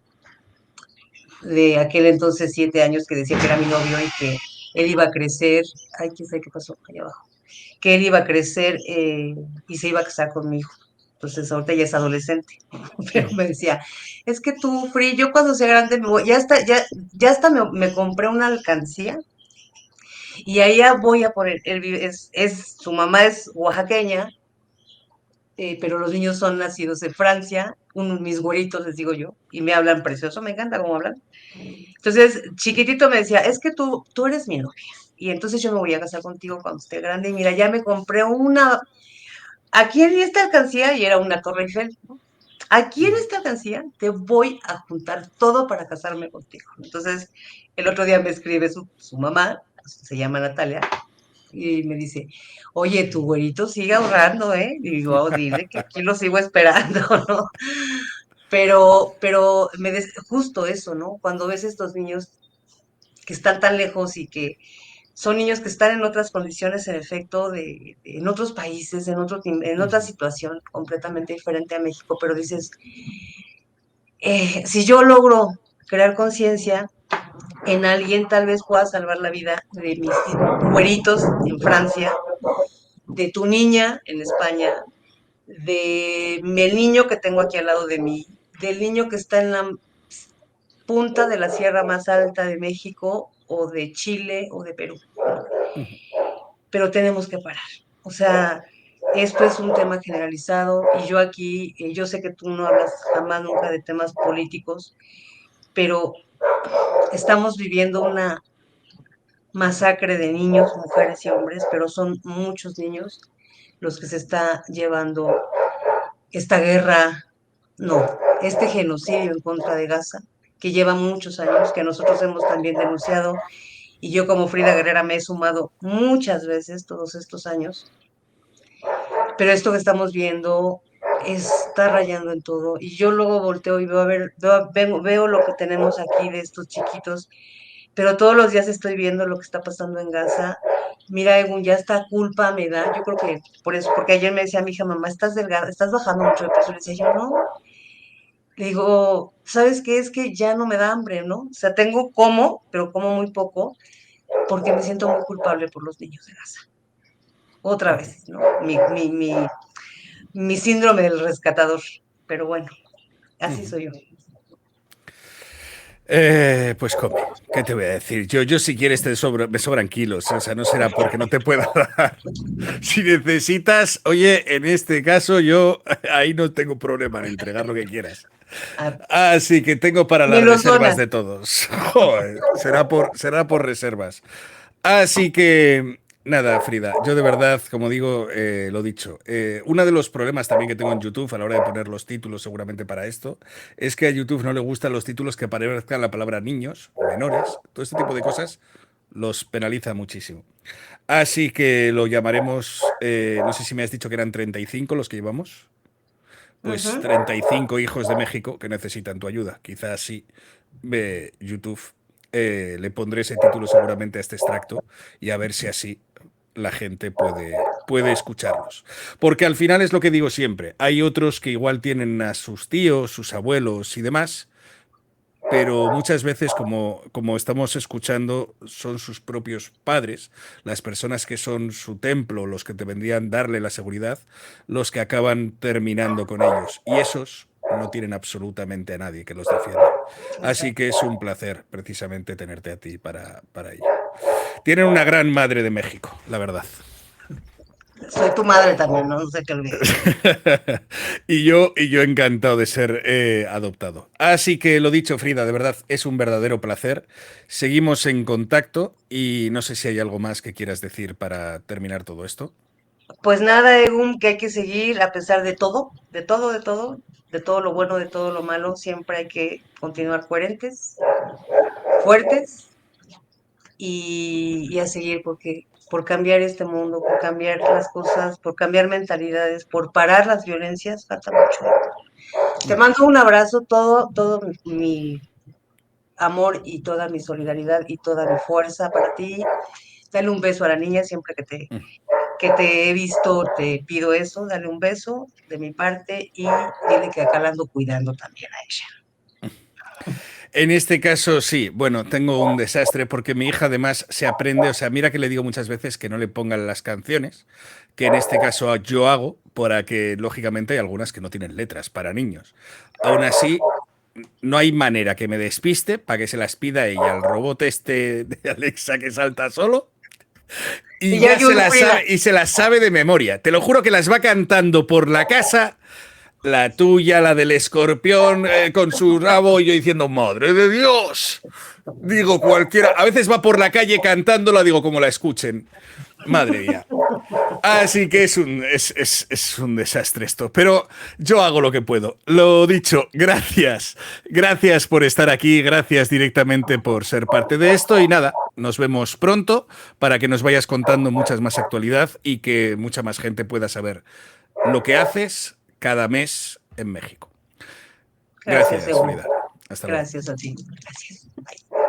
aquel entonces 7 años que decía que era mi novio y que él iba a crecer, ay, quién sabe qué pasó allá abajo, que él iba a crecer y se iba a casar con mi hijo. Entonces ahorita ya es adolescente, pero me decía, es que tú, Free, yo cuando sea grande me voy, ya hasta me compré una alcancía y ahí ya voy a poner, su mamá es oaxaqueña, pero los niños son nacidos en Francia, mis güeritos les digo yo, y me hablan precioso, me encanta cómo hablan. Entonces, chiquitito me decía, es que tú eres mi novia, y entonces yo me voy a casar contigo cuando esté grande, y mira, ya me compré aquí en esta alcancía, y era una Torre Eiffel, ¿no? Aquí en esta alcancía te voy a juntar todo para casarme contigo. Entonces, el otro día me escribe su mamá, se llama Natalia, y me dice, oye, tu güerito sigue ahorrando, ¿eh? Y digo, "Oh, dile que aquí lo sigo esperando", ¿no? Pero justo eso, ¿no? Cuando ves estos niños que están tan lejos y que son niños que están en otras condiciones, en efecto, en otros países, en otra situación completamente diferente a México, pero dices, si yo logro crear conciencia en alguien, tal vez pueda salvar la vida de mis güeritos en Francia, de tu niña en España, el niño que tengo aquí al lado de mí, del niño que está en la punta de la sierra más alta de México o de Chile o de Perú. Pero tenemos que parar. O sea, esto es un tema generalizado y yo aquí, yo sé que tú no hablas jamás nunca de temas políticos, pero estamos viviendo una masacre de niños, mujeres y hombres, pero son muchos niños los que se está llevando esta guerra, no, este genocidio en contra de Gaza. que lleva muchos años, que nosotros hemos también denunciado, y yo como Frida Guerrera me he sumado muchas veces todos estos años, pero esto que estamos viendo está rayando en todo, y yo luego volteo y veo, a ver, veo lo que tenemos aquí de estos chiquitos, pero todos los días estoy viendo lo que está pasando en Gaza. Mira, Egun, ya esta culpa me da, yo creo que por eso, porque ayer me decía mi hija, mamá, estás delgada, estás bajando mucho de peso, le decía yo, no, le digo, ¿sabes qué? Es que ya no me da hambre, ¿no? O sea, tengo como, pero como muy poco, porque me siento muy culpable por los niños de Gaza. Otra vez, ¿no? Mi síndrome del rescatador. Pero bueno, así soy yo. Pues come, ¿qué te voy a decir? Yo si quieres me sobran kilos, o sea, no será porque no te pueda dar. Si necesitas, oye, en este caso yo ahí no tengo problema en entregar lo que quieras. Ah, Así que tengo para me las los reservas donas. de todos. Joder, será por reservas. Así que, nada, Frida, yo de verdad, como digo, lo dicho, uno de los problemas también que tengo en YouTube a la hora de poner los títulos seguramente para esto, es que a YouTube no le gustan los títulos que parezcan la palabra niños o menores, todo este tipo de cosas los penaliza muchísimo. Así que lo llamaremos, no sé si me has dicho que eran 35 los que llevamos, pues Ujú. 35 hijos de México que necesitan tu ayuda. Quizás sí, YouTube le pondré ese título seguramente a este extracto y a ver si así la gente puede escucharlos. Porque al final es lo que digo siempre, hay otros que igual tienen a sus tíos, sus abuelos y demás, pero muchas veces, como estamos escuchando, son sus propios padres, las personas que son su templo, los que te vendrían darle la seguridad, los que acaban terminando con ellos. Y esos no tienen absolutamente a nadie que los defienda. Así que es un placer precisamente tenerte a ti para ello. Tienen una gran madre de México, la verdad. Soy tu madre también, no sé qué olvides. Y yo encantado de ser adoptado. Así que lo dicho, Frida, de verdad es un verdadero placer. Seguimos en contacto y no sé si hay algo más que quieras decir para terminar todo esto. Pues nada, Egun, que hay que seguir a pesar de todo, de todo, de todo, de todo lo bueno, de todo lo malo, siempre hay que continuar coherentes, fuertes y a seguir porque por cambiar este mundo, por cambiar las cosas, por cambiar mentalidades, por parar las violencias, falta mucho. Te mando un abrazo, todo mi amor y toda mi solidaridad y toda mi fuerza para ti. Dale un beso a la niña siempre que te he visto, te pido eso, dale un beso de mi parte y dile que acá la ando cuidando también a ella. En este caso, sí, bueno, tengo un desastre porque mi hija además se aprende, o sea, mira que le digo muchas veces que no le pongan las canciones, que en este caso yo hago, para que lógicamente hay algunas que no tienen letras para niños. Aún así, no hay manera que me despiste para que se las pida ella al robot este de Alexa que salta solo Y y ya ya yo, se las Frida, sabe y se las sabe de memoria. Te lo juro que las va cantando por la casa, la tuya, la del escorpión con su rabo y yo diciendo, madre de Dios. Digo, cualquiera, a veces va por la calle cantándola, digo, como la escuchen. Madre mía. Así que es un desastre esto, pero yo hago lo que puedo. Lo dicho, gracias. Gracias por estar aquí, gracias directamente por ser parte de esto y nada, nos vemos pronto para que nos vayas contando muchas más actualidad y que mucha más gente pueda saber lo que haces cada mes en México. gracias, Gracias, Evo. Frida. Hasta luego. Gracias a ti. Gracias. Bye.